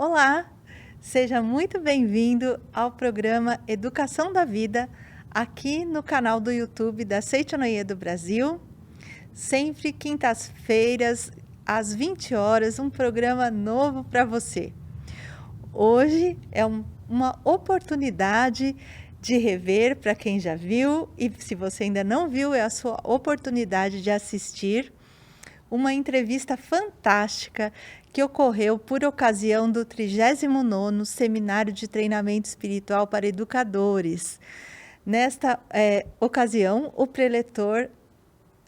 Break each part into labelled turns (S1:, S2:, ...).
S1: Olá, seja muito bem-vindo ao programa Educação da Vida, aqui no canal do YouTube da Seitonoye do Brasil. Sempre quintas-feiras, às 20 horas, um programa novo para você. Hoje é uma oportunidade de rever para quem já viu, e se você ainda não viu, é a sua oportunidade de assistir uma entrevista fantástica que ocorreu por ocasião do 39º Seminário de Treinamento Espiritual para Educadores. Nesta ocasião, o preletor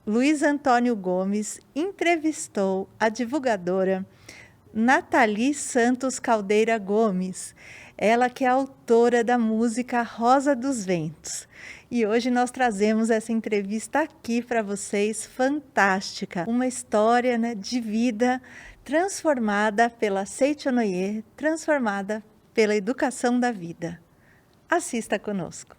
S1: Luiz Antônio Gomes entrevistou a divulgadora Nathalie Santos Caldeira Gomes, ela que é autora da música Rosa dos Ventos. E hoje nós trazemos essa entrevista aqui para vocês, fantástica. Uma história, né, de vida transformada pela Seitonoye, transformada pela educação da vida. Assista conosco.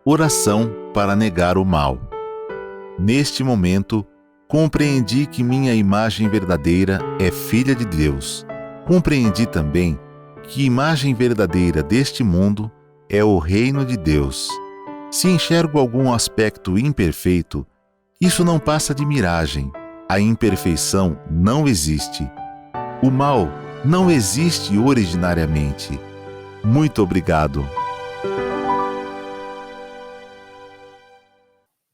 S2: Oração para negar o mal. Neste momento, compreendi que minha imagem verdadeira é filha de Deus. Compreendi também que a imagem verdadeira deste mundo é o reino de Deus. Se enxergo algum aspecto imperfeito, isso não passa de miragem. A imperfeição não existe. O mal não existe originariamente. Muito obrigado.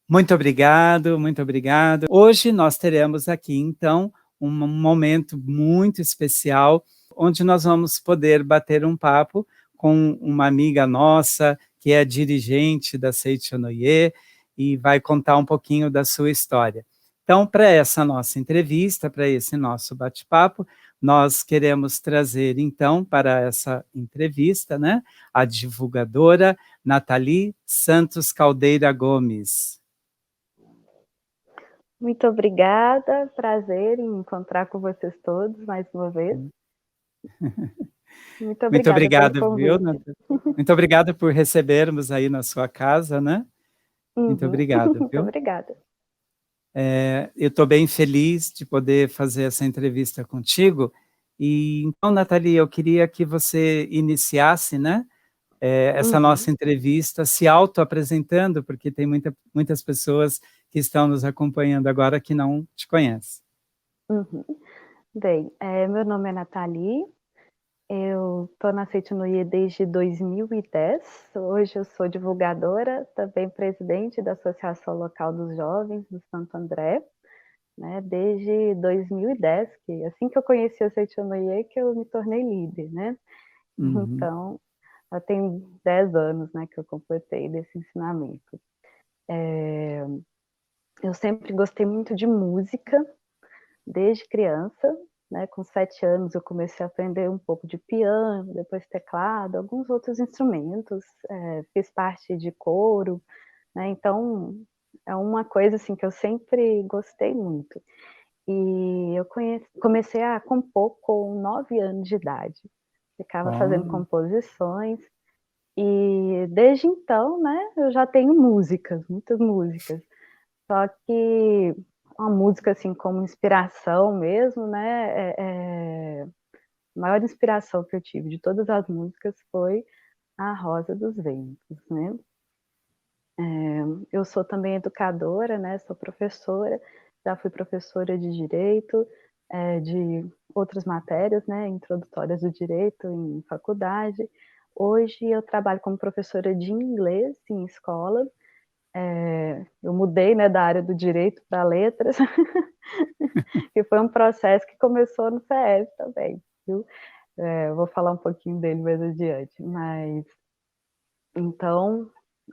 S3: Muito obrigado, muito obrigado. Hoje nós teremos aqui, então, um momento muito especial, onde nós vamos poder bater um papo com uma amiga nossa, que é dirigente da Seitonoye, e vai contar um pouquinho da sua história. Então, para essa nossa entrevista, para esse nosso bate-papo, nós queremos trazer, então, para essa entrevista, né, a divulgadora Nathalie Santos Caldeira Gomes.
S4: Muito obrigada, prazer em encontrar com vocês todos mais uma vez.
S3: Muito obrigado, viu, Nathalie? Muito obrigado por recebermos aí na sua casa, né? Muito obrigado, viu?
S4: Muito obrigada.
S3: Eu estou bem feliz de poder fazer essa entrevista contigo. E então, Nathalie, eu queria que você iniciasse, né, essa nossa entrevista se auto-apresentando, porque tem muitas pessoas que estão nos acompanhando agora que não te conhecem.
S4: Bem, meu nome é Nathalie, eu estou na Seitonoye desde 2010, hoje eu sou divulgadora, também presidente da Associação Local dos Jovens do Santo André, né, desde 2010, que assim que eu conheci a Seitonoye que eu me tornei líder, né? Então, já tem 10 anos, né, que eu completei desse ensinamento. Eu sempre gostei muito de música, desde criança, né, com 7 anos eu comecei a aprender um pouco de piano, depois teclado, alguns outros instrumentos, fiz parte de coro, né, então é uma coisa assim que eu sempre gostei muito. E eu comecei a compor com 9 anos de idade, ficava fazendo composições, e desde então, né, eu já tenho músicas, muitas músicas, só que uma música assim como inspiração mesmo, né, a maior inspiração que eu tive de todas as músicas foi a Rosa dos Ventos, né. Eu sou também educadora, né, sou professora, já fui professora de direito, de outras matérias, né, introdutórias do direito em faculdade. Hoje eu trabalho como professora de inglês em escola, eu mudei, né, da área do direito para letras, que foi um processo que começou no CF também, viu? Eu vou falar um pouquinho dele mais adiante, mas então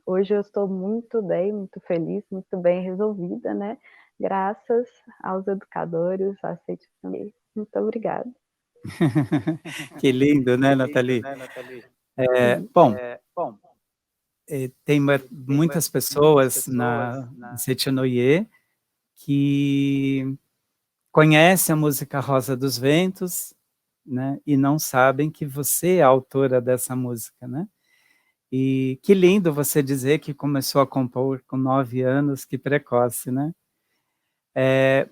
S4: hoje eu estou muito bem, muito feliz, muito bem resolvida, né? Graças aos educadores, à Seitonoye. Muito obrigada.
S3: Que lindo, né, Nathalie? Bom, tem muitas pessoas na Seitonoye que conhecem a música Rosa dos Ventos, né, e não sabem que você é a autora dessa música, né? E que lindo você dizer que começou a compor com 9 anos, que precoce, né?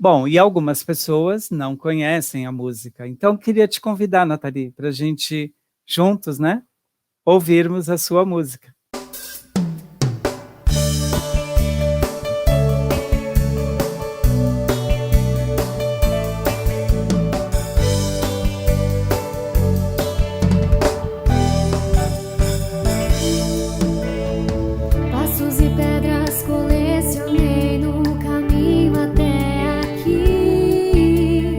S3: Bom, e algumas pessoas não conhecem a música, então queria te convidar, Nathalie, para a gente juntos, né, ouvirmos a sua música.
S5: Passos e pedras colecionei no caminho até aqui.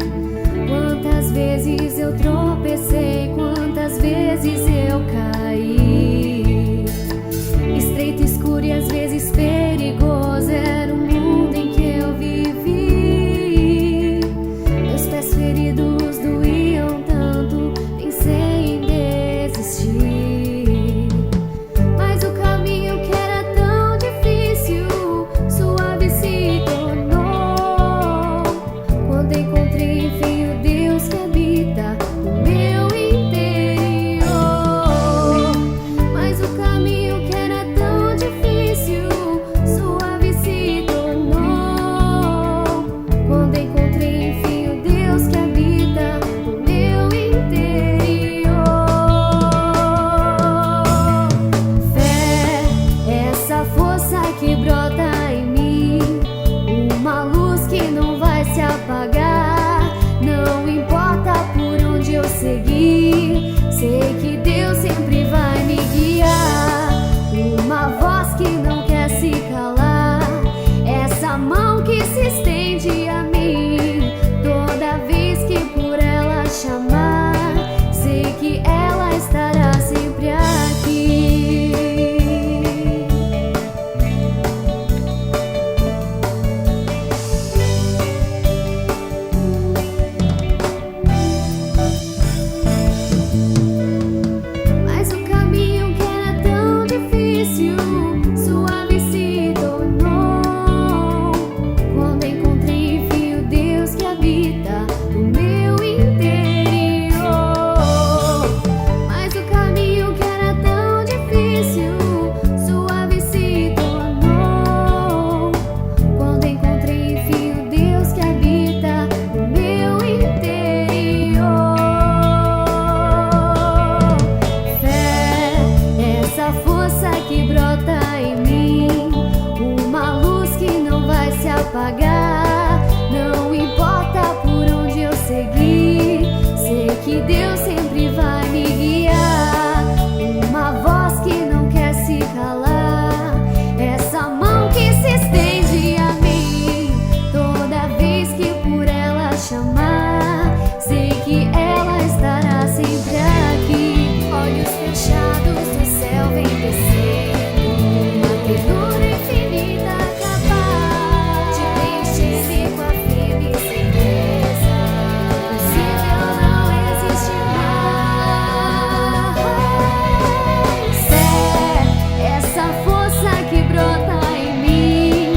S5: Quantas vezes eu tropecei, quantas vezes eu caí. Estreito, escuro e às vezes perigoso era o mundo em que eu vivi. Meus pés feridos doíam tanto, pensei em desistir. Mas o caminho que era tão difícil, suave se tornou. Quando encontrei enfim o Deus que habita no meu interior. Mas o caminho que era tão difícil, suave se tornou. Quando encontrei enfim o Deus que habita no meu interior. Fé, essa força que brota em mim, uma luz que não vai se apagar. Não importa por onde eu seguir, sei que Deus sempre vai me guiar. Uma voz que não quer se calar, essa mão que se estende a mim, toda vez que por ela chamar, sei que ela estará sempre aqui. Mas o caminho que era tão difícil, suave se tornou. Quando encontrei enfim o Deus que habita no meu interior. Mas o caminho que era tão difícil, suave se tornou. Quando encontrei enfim o Deus que habita no meu interior. Fé, essa força que brota em mim, uma luz que não vai se apagar. Não importa por onde eu seguir, sei que Deus sempre vai me guiar. Uma voz que não quer se calar, essa mão que se estende a mim, toda vez que por ela chamar, sei que ela estará sempre aqui. Olhos fechados do céu vem descendo, uma ternura infinita capaz de preencher-se com a firme certeza. Impossível não existe mais. Fé, essa força que brota em mim,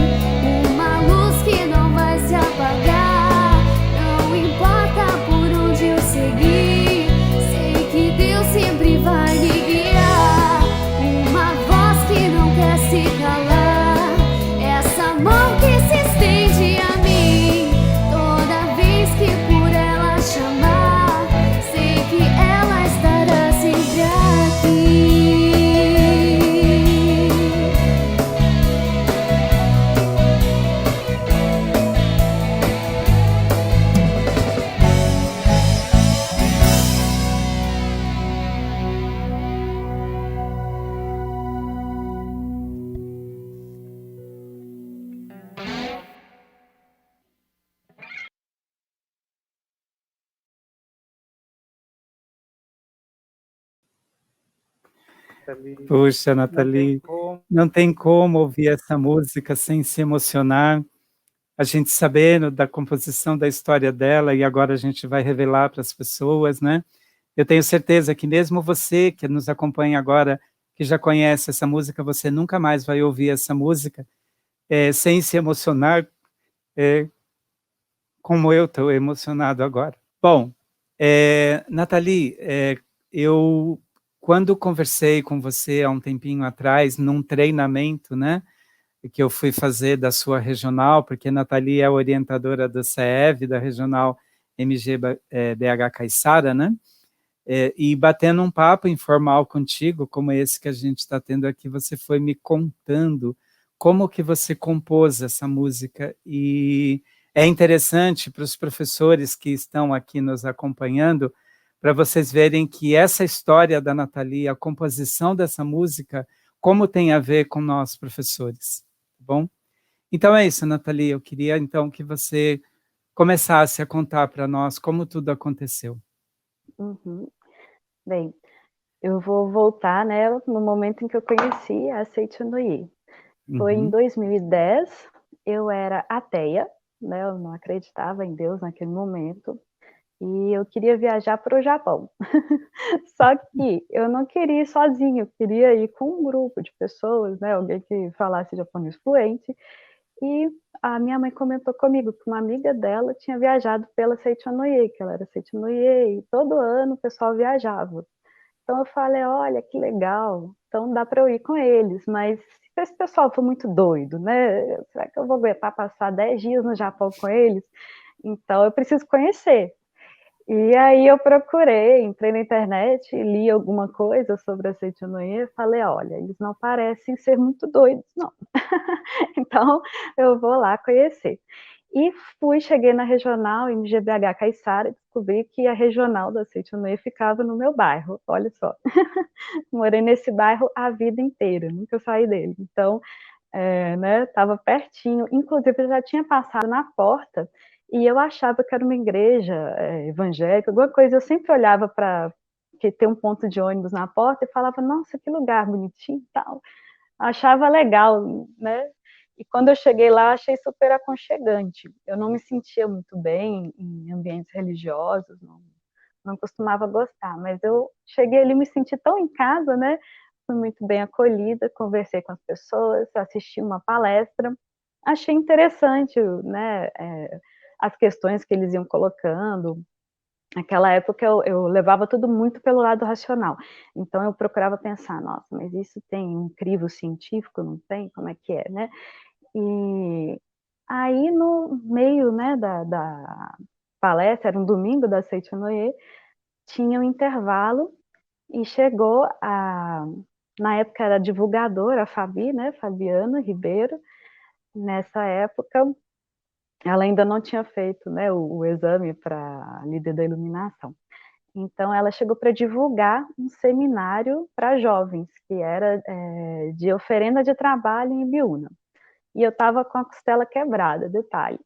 S5: uma luz que não vai se apagar. Não importa por onde eu seguir, sei que Deus sempre vai me guiar. Uma voz que não quer se calar, essa mão que se estende a mim, toda vez que por ela chamar, sei que ela estará sempre aqui.
S3: Puxa, Nathalie, não tem como ouvir essa música sem se emocionar. A gente sabendo da composição da história dela, e agora a gente vai revelar para as pessoas, né? Eu tenho certeza que mesmo você que nos acompanha agora, que já conhece essa música, você nunca mais vai ouvir essa música sem se emocionar como eu estou emocionado agora. Bom, Nathalie, eu, quando conversei com você há um tempinho atrás, num treinamento, né, que eu fui fazer da sua regional, porque a Nathalie é orientadora da CEV, da regional MG-BH Caiçara, né, e batendo um papo informal contigo, como esse que a gente está tendo aqui, você foi me contando como que você compôs essa música, e é interessante para os professores que estão aqui nos acompanhando, para vocês verem que essa história da Nathalie, a composição dessa música, como tem a ver com nós professores, tá bom? Então é isso, Nathalie, eu queria então que você começasse a contar para nós como tudo aconteceu.
S4: Uhum. Bem, eu vou voltar, né, no momento em que eu conheci a Seitianoye. Foi em 2010, eu era ateia, né, eu não acreditava em Deus naquele momento, e eu queria viajar para o Japão. Só que eu não queria ir sozinha, eu queria ir com um grupo de pessoas, né, alguém que falasse japonês fluente, e a minha mãe comentou comigo que uma amiga dela tinha viajado pela Seitianoye, que ela era Seitianoye, e todo ano o pessoal viajava. Então eu falei, olha, que legal, então dá para eu ir com eles, mas se esse pessoal for muito doido, né, será que eu vou aguentar passar 10 dias no Japão com eles? Então eu preciso conhecer. E aí eu procurei, entrei na internet, li alguma coisa sobre a Seitianoye, falei, olha, eles não parecem ser muito doidos, não. Então eu vou lá conhecer. E cheguei na regional MG-BH Caiçara e descobri que a regional da Seitianoye ficava no meu bairro, olha só. Morei nesse bairro a vida inteira, nunca saí dele. Então, né, estava pertinho, inclusive eu já tinha passado na porta e eu achava que era uma igreja evangélica, alguma coisa, eu sempre olhava para que tem um ponto de ônibus na porta e falava, nossa, que lugar bonitinho e tal. Achava legal, né? E quando eu cheguei lá, achei super aconchegante. Eu não me sentia muito bem em ambientes religiosos, não costumava gostar, mas eu cheguei ali e me senti tão em casa, né? Fui muito bem acolhida, conversei com as pessoas, assisti uma palestra, achei interessante, né? As questões que eles iam colocando. Naquela época eu levava tudo muito pelo lado racional, então eu procurava pensar, nossa, mas isso tem um crivo científico, não tem? Como é que é, né? E aí no meio, né, da palestra, era um domingo da Seitianoye, tinha um intervalo e chegou na época era divulgadora, a Fabi, né, Fabiana Ribeiro, nessa época ela ainda não tinha feito, né, o exame para líder da iluminação. Então ela chegou para divulgar um seminário para jovens, que era de oferenda de trabalho em Ibiúna. E eu estava com a costela quebrada, detalhe.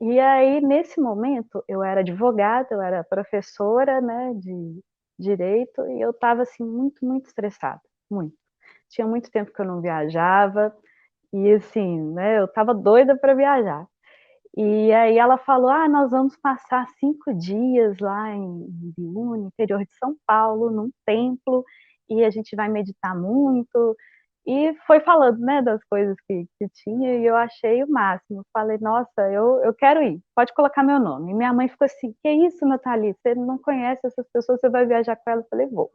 S4: E aí, nesse momento, eu era advogada, eu era professora, né, de direito, e eu estava, assim, muito, muito estressada, muito. Tinha muito tempo que eu não viajava, e assim, né, eu estava doida para viajar. E aí ela falou, nós vamos passar 5 dias lá em Ibiúna, interior de São Paulo, num templo, e a gente vai meditar muito, e foi falando, né, das coisas que tinha, e eu achei o máximo. Falei, nossa, eu quero ir, pode colocar meu nome. E minha mãe ficou assim, que isso, Nathalie, você não conhece essas pessoas, você vai viajar com elas? Eu falei, vou.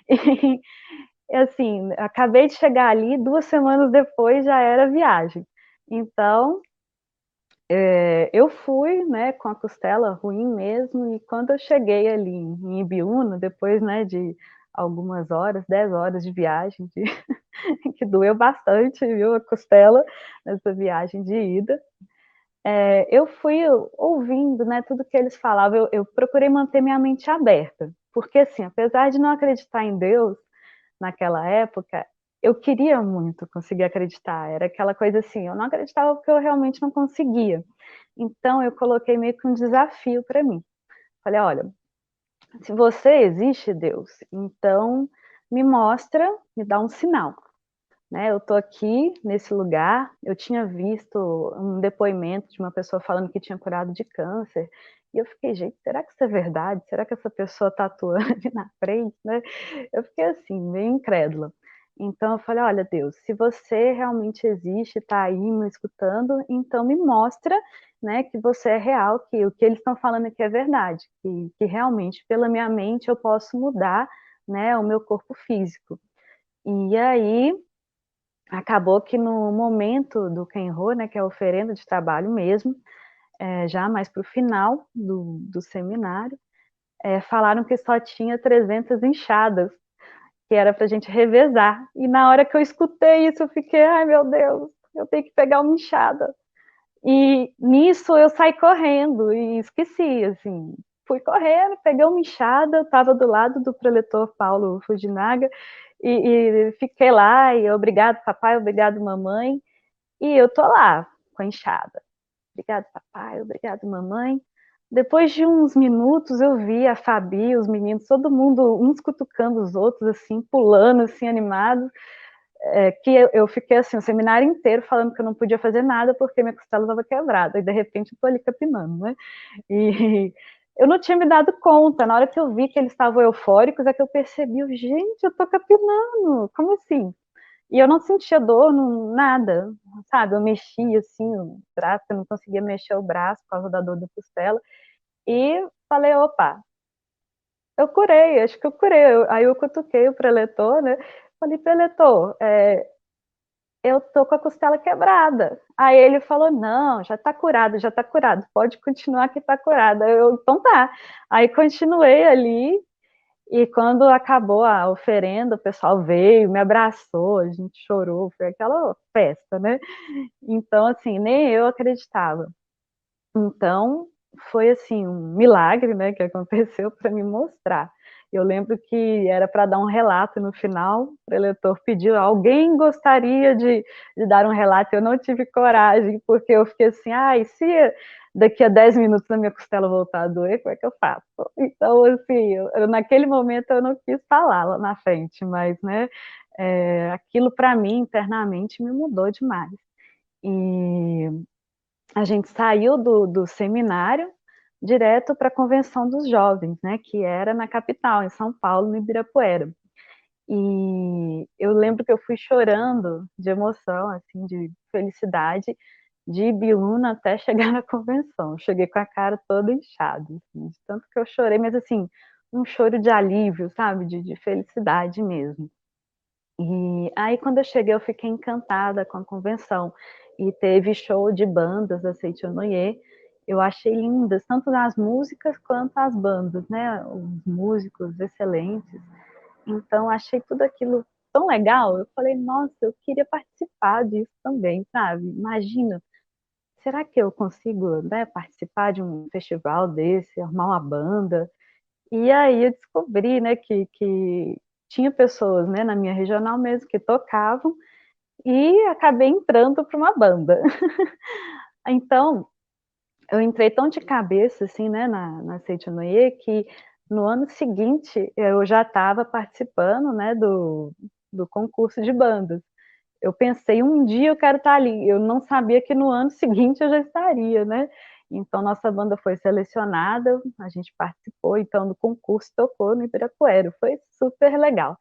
S4: E assim, acabei de chegar ali, 2 semanas depois já era viagem. Então, eu fui, né, com a costela ruim mesmo, e quando eu cheguei ali em Ibiúna, depois, né, de algumas horas, 10 horas de viagem, que doeu bastante, viu, a costela, nessa viagem de ida, eu fui ouvindo, né, tudo que eles falavam, eu procurei manter minha mente aberta, porque assim, apesar de não acreditar em Deus, naquela época, eu queria muito conseguir acreditar, era aquela coisa assim, eu não acreditava porque eu realmente não conseguia. Então eu coloquei meio que um desafio para mim. Falei, olha, se você existe, Deus, então me mostra, me dá um sinal. Né, eu estou aqui nesse lugar, eu tinha visto um depoimento de uma pessoa falando que tinha curado de câncer, e eu fiquei, gente, será que isso é verdade? Será que essa pessoa está atuando ali na frente? Né? Eu fiquei assim, meio incrédula. Então eu falei: "Olha, Deus, se você realmente existe, está aí me escutando, então me mostra, né, que você é real, que o que eles estão falando aqui é verdade, que realmente pela minha mente eu posso mudar, né, o meu corpo físico". E aí, acabou que no momento do Kenro, né, que é a oferenda de trabalho mesmo, já mais para o final do seminário, falaram que só tinha 300 enxadas, que era para a gente revezar. E na hora que eu escutei isso, eu fiquei: "Ai, meu Deus, eu tenho que pegar uma enxada". E nisso eu saí correndo e esqueci, assim. Fui correndo, peguei uma enxada, eu estava do lado do preletor Paulo Fujinaga, e fiquei lá, e obrigado papai, obrigado mamãe, e eu tô lá com a enxada. Obrigado papai, obrigado mamãe. Depois de uns minutos eu vi a Fabi, os meninos, todo mundo, uns cutucando os outros, assim, pulando, assim, animados, que eu fiquei assim, o seminário inteiro falando que eu não podia fazer nada porque minha costela estava quebrada, e de repente eu tô ali capinando, né? E eu não tinha me dado conta, na hora que eu vi que eles estavam eufóricos, é que eu percebi, gente, eu tô capinando, como assim? E eu não sentia dor, não, nada, sabe? Eu mexia assim o braço, eu não conseguia mexer o braço por causa da dor da costela, e falei: opa, eu curei, acho que eu curei. Aí eu cutuquei o preletor, né? Falei: preletor, eu tô com a costela quebrada. Aí ele falou: não, já tá curado, pode continuar que tá curada. Eu, então tá. Aí continuei ali, e quando acabou a oferenda, o pessoal veio, me abraçou, a gente chorou, foi aquela festa, né? Então, assim, nem eu acreditava. Então, foi assim, um milagre, né, que aconteceu para me mostrar. Eu lembro que era para dar um relato no final, o preletor pediu: alguém gostaria de dar um relato? Eu não tive coragem, porque eu fiquei assim: ai, se daqui a 10 minutos a minha costela voltar a doer, como é que eu faço? Então, assim, naquele momento eu não quis falar lá na frente, mas, né, aquilo para mim, internamente, me mudou demais. E a gente saiu do seminário direto para a convenção dos jovens, né, que era na capital, em São Paulo, no Ibirapuera. E eu lembro que eu fui chorando de emoção, assim, de felicidade, de Ibiúna até chegar na convenção. Cheguei com a cara toda inchada, assim, de tanto que eu chorei, mas assim, um choro de alívio, sabe, de felicidade mesmo. E aí, quando eu cheguei, eu fiquei encantada com a convenção. E teve show de bandas da Seitonoye. Eu achei lindas, tanto as músicas quanto as bandas, né? Os músicos excelentes. Então, achei tudo aquilo tão legal. Eu falei: nossa, eu queria participar disso também, sabe? Imagina, será que eu consigo, né, participar de um festival desse, arrumar uma banda? E aí eu descobri, né, que tinha pessoas, né, na minha regional mesmo que tocavam, e acabei entrando para uma banda. Então, eu entrei tão de cabeça, assim, né, na Seitonoye, que no ano seguinte eu já estava participando, né, do concurso de bandas. Eu pensei: um dia eu quero estar ali. Eu não sabia que no ano seguinte eu já estaria, né? Então nossa banda foi selecionada, a gente participou então do concurso, tocou no Ibirapuera, foi super legal.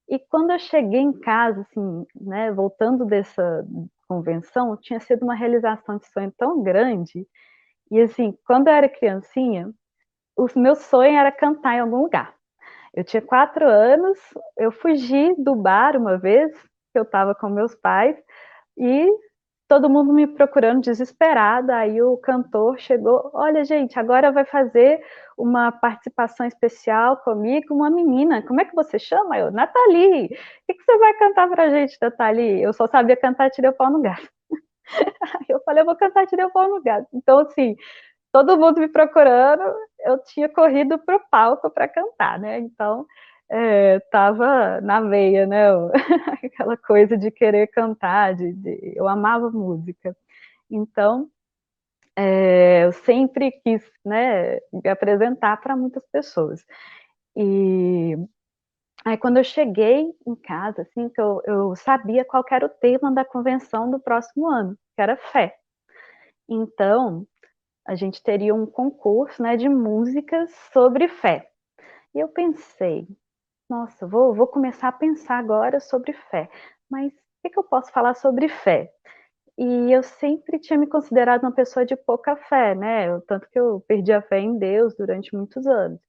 S4: E quando eu cheguei em casa, assim, né, voltando dessa convenção, tinha sido uma realização de sonho tão grande. E assim, quando eu era criancinha, o meu sonho era cantar em algum lugar. Eu tinha 4 anos, eu fugi do bar uma vez, que eu estava com meus pais, e todo mundo me procurando desesperada, aí o cantor chegou: olha gente, agora vai fazer uma participação especial comigo, uma menina, como é que você chama? Eu: Nathalie, o que você vai cantar pra gente, Nathalie? Eu só sabia cantar Tirei o Pau no Gato. Aí eu falei: eu vou cantar Tirei o Pau no Gato. Então assim, todo mundo me procurando, eu tinha corrido para o palco para cantar, né? Então, estava na veia, né? Aquela coisa de querer cantar, eu amava música. Então, eu sempre quis, né, me apresentar para muitas pessoas. E aí, quando eu cheguei em casa, assim, que eu sabia qual era o tema da convenção do próximo ano, que era fé. Então, a gente teria um concurso, né, de músicas sobre fé. E eu pensei: nossa, vou começar a pensar agora sobre fé. Mas o que eu posso falar sobre fé? E eu sempre tinha me considerado uma pessoa de pouca fé, né? Tanto que eu perdi a fé em Deus durante muitos anos.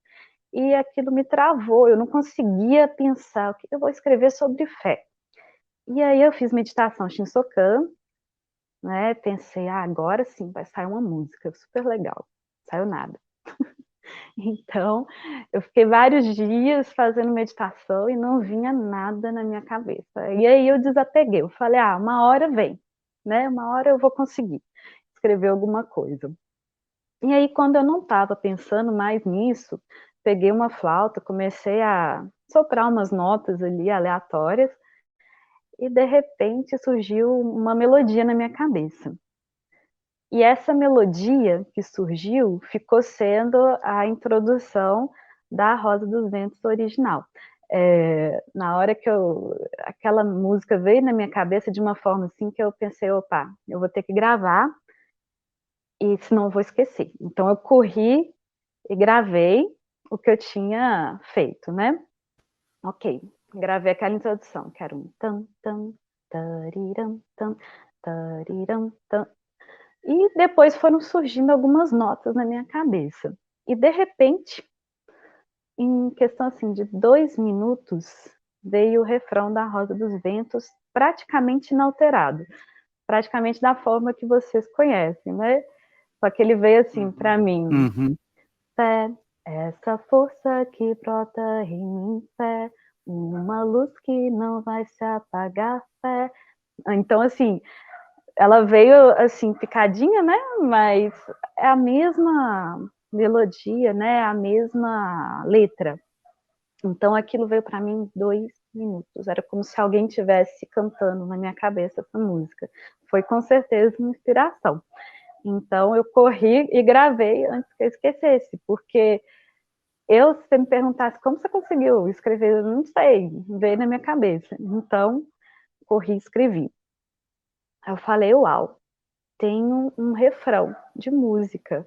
S4: E aquilo me travou, eu não conseguia pensar o que eu vou escrever sobre fé. E aí eu fiz meditação Shinsokan, né? Pensei, agora sim vai sair uma música super legal. Saiu nada. Então, eu fiquei vários dias fazendo meditação e não vinha nada na minha cabeça. E aí eu desapeguei, eu falei, uma hora vem, né? Uma hora eu vou conseguir escrever alguma coisa. E aí, quando eu não estava pensando mais nisso, peguei uma flauta, comecei a soprar umas notas ali aleatórias e de repente surgiu uma melodia na minha cabeça. E essa melodia que surgiu ficou sendo a introdução da Rosa dos Ventos original. Na hora que aquela música veio na minha cabeça de uma forma assim que eu pensei, opa, eu vou ter que gravar e senão eu vou esquecer. Então eu corri e gravei o que eu tinha feito, né? Ok, gravei aquela introdução, que era um tam, tam, tariram, tam, tariram, tam. E depois foram surgindo algumas notas na minha cabeça. E de repente, em questão assim de 2 minutos, veio o refrão da Rosa dos Ventos praticamente inalterado. Praticamente da forma que vocês conhecem, né? Só que ele veio assim para mim.
S3: Uhum.
S4: Fé, essa força que brota em mim, fé, uma luz que não vai se apagar, fé. Então, assim, ela veio, assim, picadinha, né? Mas é a mesma melodia, né? A mesma letra. Então, aquilo veio para mim em 2 minutos. Era como se alguém estivesse cantando na minha cabeça essa música. Foi, com certeza, uma inspiração. Então, eu corri e gravei antes que eu esquecesse, porque se você me perguntasse como você conseguiu escrever, eu não sei, veio na minha cabeça. Então, corri e escrevi. Aí eu falei, uau, tem um refrão de música.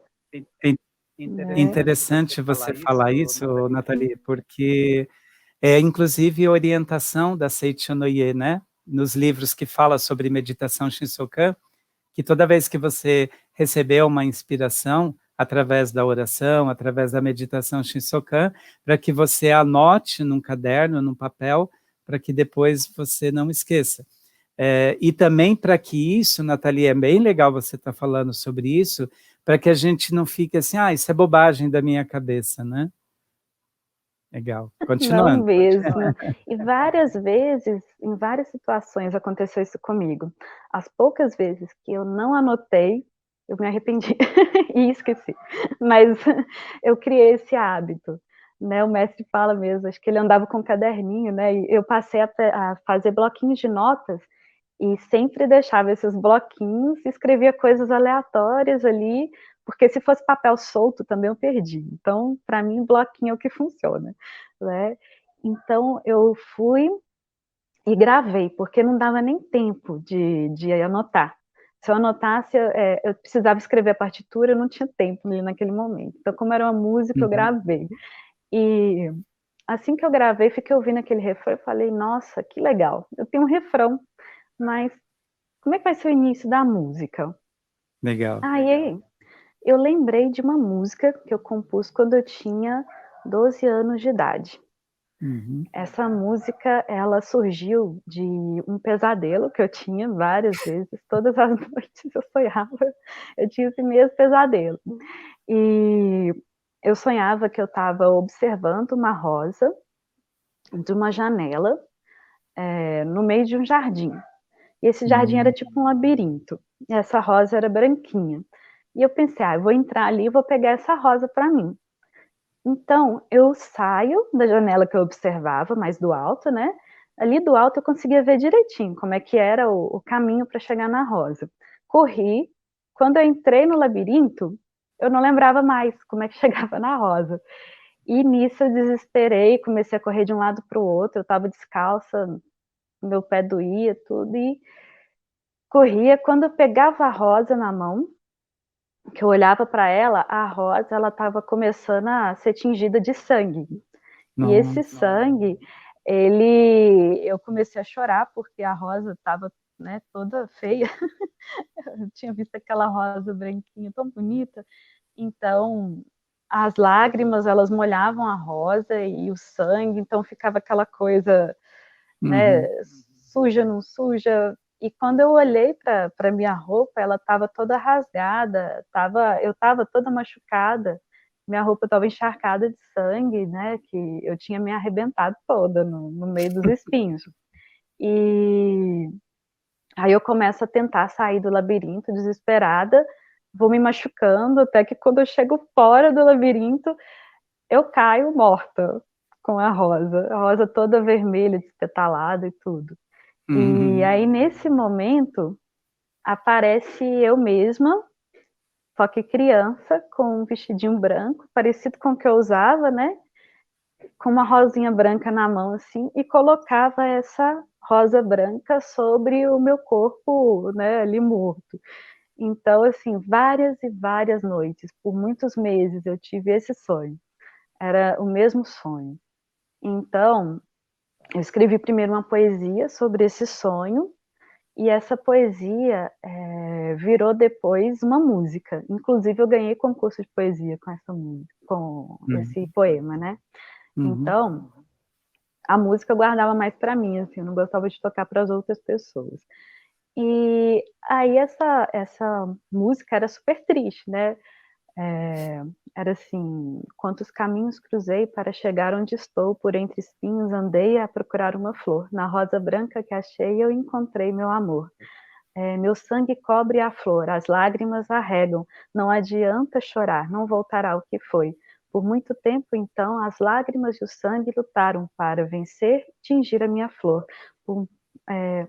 S3: Interessante você falar isso, Nathalie, porque inclusive orientação da Seiichi Noye, né? Nos livros que fala sobre meditação Shinsokan, que toda vez que você recebeu uma inspiração através da oração, através da meditação Shinsokan, para que você anote num caderno, num papel, para que depois você não esqueça. E também para que isso, Nathalie, é bem legal você estar falando sobre isso, para que a gente não fique assim, isso é bobagem da minha cabeça, né? Legal. Continuando.
S4: Não mesmo. E várias vezes, em várias situações aconteceu isso comigo. As poucas vezes que eu não anotei, eu me arrependi e esqueci. Mas eu criei esse hábito, né? O mestre fala mesmo, acho que ele andava com um caderninho, né? E eu passei a fazer bloquinhos de notas e sempre deixava esses bloquinhos e escrevia coisas aleatórias ali, porque se fosse papel solto também eu perdi. Então, para mim, bloquinho é o que funciona, né? Então, eu fui e gravei, porque não dava nem tempo de anotar. Se eu anotasse, eu precisava escrever a partitura, eu não tinha tempo ali naquele momento. Então, como era uma música, eu gravei. E assim que eu gravei, fiquei ouvindo aquele refrão e falei, nossa, que legal, eu tenho um refrão, mas como é que vai ser o início da música?
S3: Legal.
S4: Aí eu lembrei de uma música que eu compus quando eu tinha 12 anos de idade.
S3: Uhum.
S4: Essa música, ela surgiu de um pesadelo que eu tinha várias vezes, todas as noites eu sonhava, eu tinha esse mesmo pesadelo. E eu sonhava que eu estava observando uma rosa de uma janela no meio de um jardim. E esse jardim era tipo um labirinto. E essa rosa era branquinha. E eu pensei, eu vou entrar ali e vou pegar essa rosa para mim. Então, eu saio da janela que eu observava, mais do alto, né? Ali do alto eu conseguia ver direitinho como é que era o caminho para chegar na rosa. Corri. Quando eu entrei no labirinto, eu não lembrava mais como é que chegava na rosa. E nisso eu desesperei, comecei a correr de um lado para o outro, eu estava descalça, meu pé doía, tudo, e corria. Quando eu pegava a rosa na mão, que eu olhava para ela, a rosa ela estava começando a ser tingida de sangue. E esse
S3: Nossa.
S4: sangue, eu comecei a chorar porque a rosa estava, né, toda feia. Eu tinha visto aquela rosa branquinha tão bonita. Então, as lágrimas, elas molhavam a rosa e o sangue, então ficava aquela coisa, né,
S3: Uhum.
S4: suja, não suja. E quando eu olhei para minha roupa, ela estava toda rasgada, eu estava toda machucada, minha roupa estava encharcada de sangue, né, que eu tinha me arrebentado toda no meio dos espinhos. E aí eu começo a tentar sair do labirinto desesperada, vou me machucando, até que quando eu chego fora do labirinto, eu caio morta com a rosa toda vermelha, despetalada e tudo. E
S3: Uhum.
S4: aí, nesse momento, aparece eu mesma, só que criança, com um vestidinho branco, parecido com o que eu usava, né? Com uma rosinha branca na mão, assim, e colocava essa rosa branca sobre o meu corpo, né, ali morto. Então, assim, várias e várias noites, por muitos meses, eu tive esse sonho. Era o mesmo sonho. Então, eu escrevi primeiro uma poesia sobre esse sonho, e essa poesia virou depois uma música. Inclusive, eu ganhei concurso de poesia com essa música, com esse
S3: Uhum.
S4: poema, né?
S3: Uhum.
S4: Então, a música eu guardava mais para mim, assim, eu não gostava de tocar para as outras pessoas. E aí essa música era super triste, né? Era assim: quantos caminhos cruzei para chegar onde estou, por entre espinhos andei a procurar uma flor. Na rosa branca que achei eu encontrei meu amor. Meu sangue cobre a flor, as lágrimas a regam. Não adianta chorar, não voltará o que foi. Por muito tempo, então, as lágrimas e o sangue lutaram para vencer, tingir a minha flor. Por, é,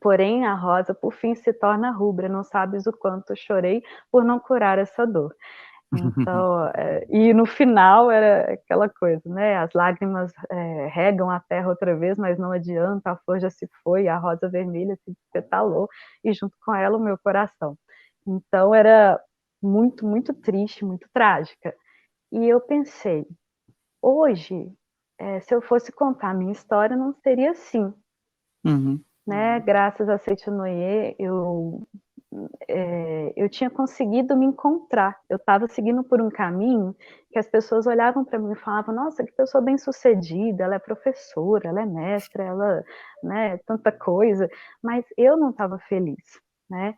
S4: Porém, a rosa, por fim, se torna rubra. Não sabes o quanto chorei por não curar essa dor. Então, e no final era aquela coisa, né? As lágrimas regam a terra outra vez, mas não adianta, a flor já se foi, a rosa vermelha se despetalou, e junto com ela o meu coração. Então, era muito, muito triste, muito trágica. E eu pensei, hoje, se eu fosse contar a minha história, não seria assim,
S3: Uhum.
S4: né? Graças a Seitinoye, eu tinha conseguido me encontrar. Eu estava seguindo por um caminho que as pessoas olhavam para mim e falavam: nossa, que pessoa bem-sucedida, ela é professora, ela é mestra, ela, né, tanta coisa. Mas eu não estava feliz, né?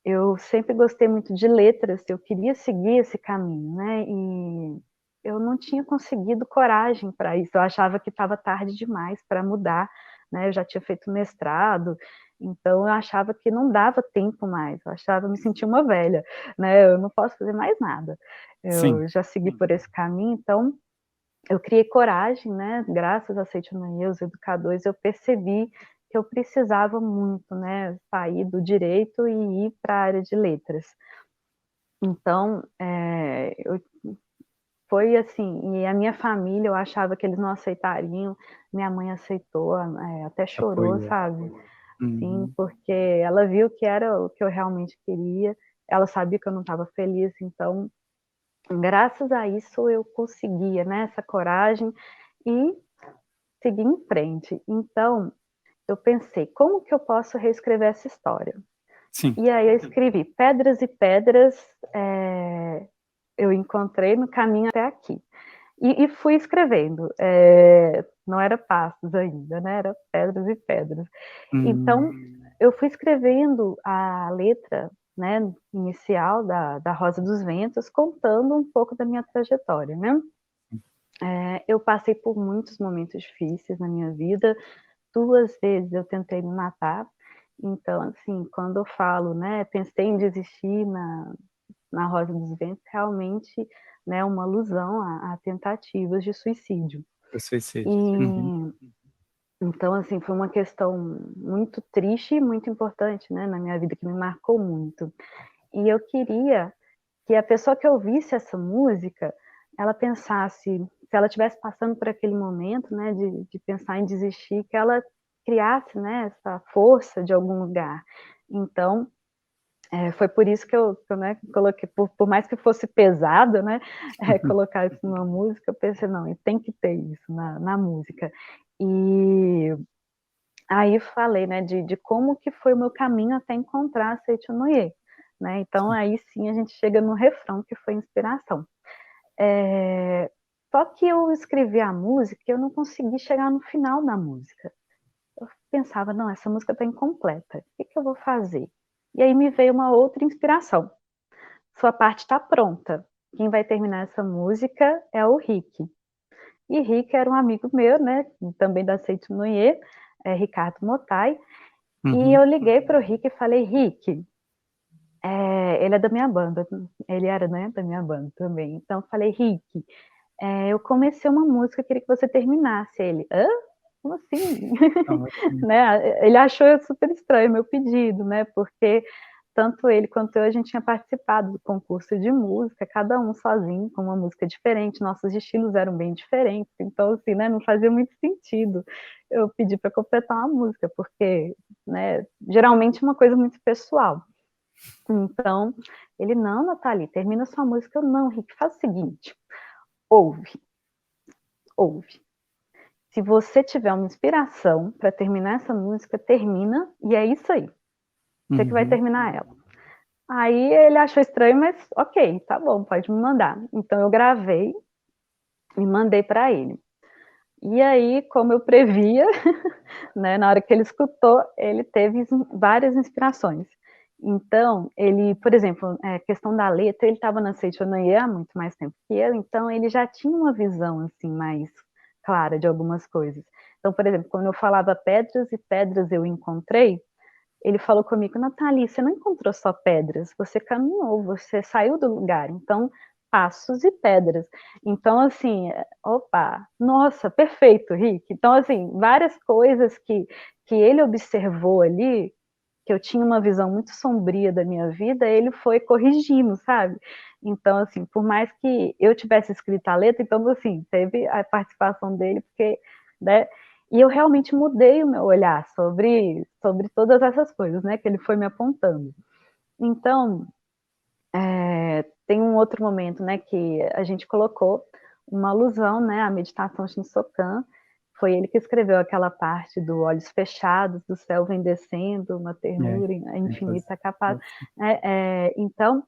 S4: Eu sempre gostei muito de letras, eu queria seguir esse caminho, né? E eu não tinha conseguido coragem para isso. Eu achava que estava tarde demais para mudar, né? Eu já tinha feito mestrado, então eu achava que não dava tempo mais. Eu me sentia uma velha, né? Eu não posso fazer mais nada.
S3: Sim.
S4: Eu já segui por esse caminho, então eu criei coragem, né? Graças a Seitinoye, os educadores, eu percebi que eu precisava muito, né, sair do direito e ir para a área de letras. Então, foi assim, e a minha família, eu achava que eles não aceitariam, minha mãe aceitou, até chorou,
S3: Apoiou.
S4: sabe? Sim,
S3: Uhum.
S4: porque ela viu que era o que eu realmente queria, ela sabia que eu não estava feliz, então, graças a isso eu conseguia, né, essa coragem e seguir em frente. Então, eu pensei, como que eu posso reescrever essa história?
S3: Sim.
S4: E aí eu escrevi: pedras e pedras eu encontrei no caminho até aqui. E fui escrevendo. Não era passos ainda, né? Era pedras e pedras. Então, eu fui escrevendo a letra, né, inicial da Rosa dos Ventos, contando um pouco da minha trajetória, né? Eu passei por muitos momentos difíceis na minha vida. 2 vezes eu tentei me matar. Então, assim, quando eu falo, né, pensei em desistir na Rosa dos Ventos, realmente, né, uma alusão a tentativas de suicídio.
S3: O suicídio. Uhum.
S4: E então, assim, foi uma questão muito triste e muito importante, né, na minha vida, que me marcou muito. E eu queria que a pessoa que ouvisse essa música, ela pensasse, se ela estivesse passando por aquele momento, né, de pensar em desistir, que ela criasse, né, essa força de algum lugar. Então, Foi por isso que eu, né, coloquei, por mais que fosse pesado, né, colocar isso numa música, eu pensei, não, tem que ter isso na música. E aí falei, né, de como que foi o meu caminho até encontrar Seitonoye, né, então aí sim a gente chega no refrão, que foi inspiração. Só que eu escrevi a música e eu não consegui chegar no final da música. Eu pensava, não, essa música está incompleta, o que eu vou fazer? E aí me veio uma outra inspiração. Sua parte está pronta. Quem vai terminar essa música é o Rick. E Rick era um amigo meu, né, também da Seitonoye, Ricardo Motai. E eu liguei para o Rick e falei, Rick, ele é da minha banda, ele era, né, da minha banda também. Então eu falei, Rick, eu comecei uma música, queria que você terminasse. Ele, hã? Como assim? Né? Ele achou super estranho meu pedido, né? Porque tanto ele quanto eu, a gente tinha participado do concurso de música, cada um sozinho, com uma música diferente, nossos estilos eram bem diferentes, então, assim, né, não fazia muito sentido eu pedir para completar uma música, porque, né, geralmente é uma coisa muito pessoal. Então, ele, não, Nathalie, termina sua música. Eu, não, Rick, faz o seguinte, ouve. Se você tiver uma inspiração para terminar essa música, termina, e é isso aí. Você que vai terminar ela. Aí ele achou estranho, mas ok, tá bom, pode me mandar. Então eu gravei e mandei para ele. E aí, como eu previa, né, na hora que ele escutou, ele teve várias inspirações. Então, ele, por exemplo, questão da letra, ele estava na Seitonoye há muito mais tempo que eu, então ele já tinha uma visão assim mais clara de algumas coisas. Então, por exemplo, quando eu falava pedras e pedras eu encontrei, ele falou comigo, Nathalie, você não encontrou só pedras, você caminhou, você saiu do lugar, então passos e pedras. Então, assim, opa, nossa, perfeito, Rick. Então, assim, várias coisas que ele observou ali, que eu tinha uma visão muito sombria da minha vida, ele foi corrigindo, sabe? Então, assim, por mais que eu tivesse escrito a letra, então, assim, teve a participação dele, porque, né, e eu realmente mudei o meu olhar sobre todas essas coisas, né, que ele foi me apontando. Então, tem um outro momento, né, que a gente colocou uma alusão, né, à meditação Shinsokan. Foi ele que escreveu aquela parte do olhos fechados, do céu vem descendo, uma ternura infinita capaz. Então,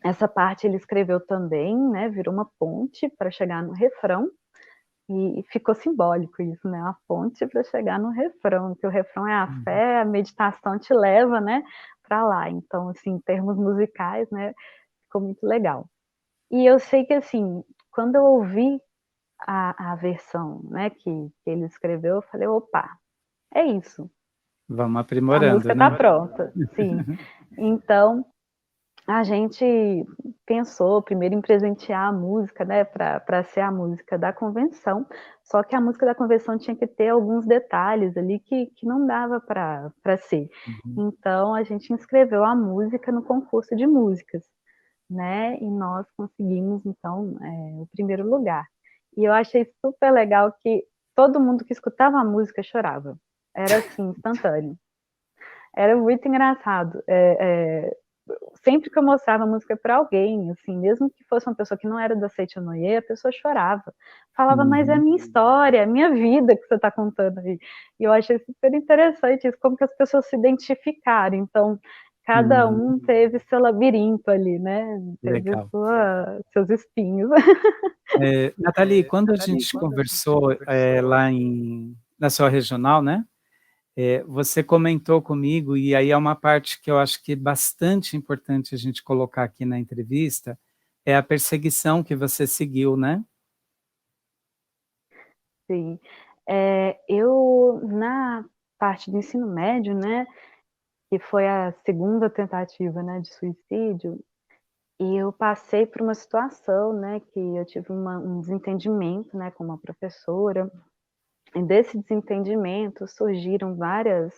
S4: essa parte ele escreveu também, né, virou uma ponte para chegar no refrão, e ficou simbólico isso, né, a ponte para chegar no refrão, que o refrão é a fé, a meditação te leva, né, para lá. Então, assim, em termos musicais, né, ficou muito legal. E eu sei que, assim, quando eu ouvi a versão, né, que ele escreveu, eu falei, opa, é isso.
S3: Vamos
S4: A
S3: aprimorando,
S4: música
S3: né?
S4: está pronta, sim. Então, a gente pensou primeiro em presentear a música, né, para ser a música da convenção, só que a música da convenção tinha que ter alguns detalhes ali que não dava para ser. Então, a gente inscreveu a música no concurso de músicas, né, e nós conseguimos, então, o primeiro lugar. E eu achei super legal que todo mundo que escutava a música chorava. Era assim, instantâneo. Era muito engraçado. Sempre que eu mostrava a música para alguém, assim, mesmo que fosse uma pessoa que não era da Seitonoye, a pessoa chorava. Falava, mas é a minha história, é a minha vida que você está contando aí. E eu achei super interessante isso, como que as pessoas se identificaram. Então, cada um teve seu labirinto ali, né? Teve
S3: Legal.
S4: seus espinhos.
S3: Nathalie, quando a gente conversou lá na sua regional, né? Você comentou comigo, e aí é uma parte que eu acho que é bastante importante a gente colocar aqui na entrevista, é a perseguição que você seguiu, né?
S4: Sim. Eu, na parte do ensino médio, né, que foi a segunda tentativa, né, de suicídio, e eu passei por uma situação, né, que eu tive um desentendimento, né, com uma professora, e desse desentendimento surgiram várias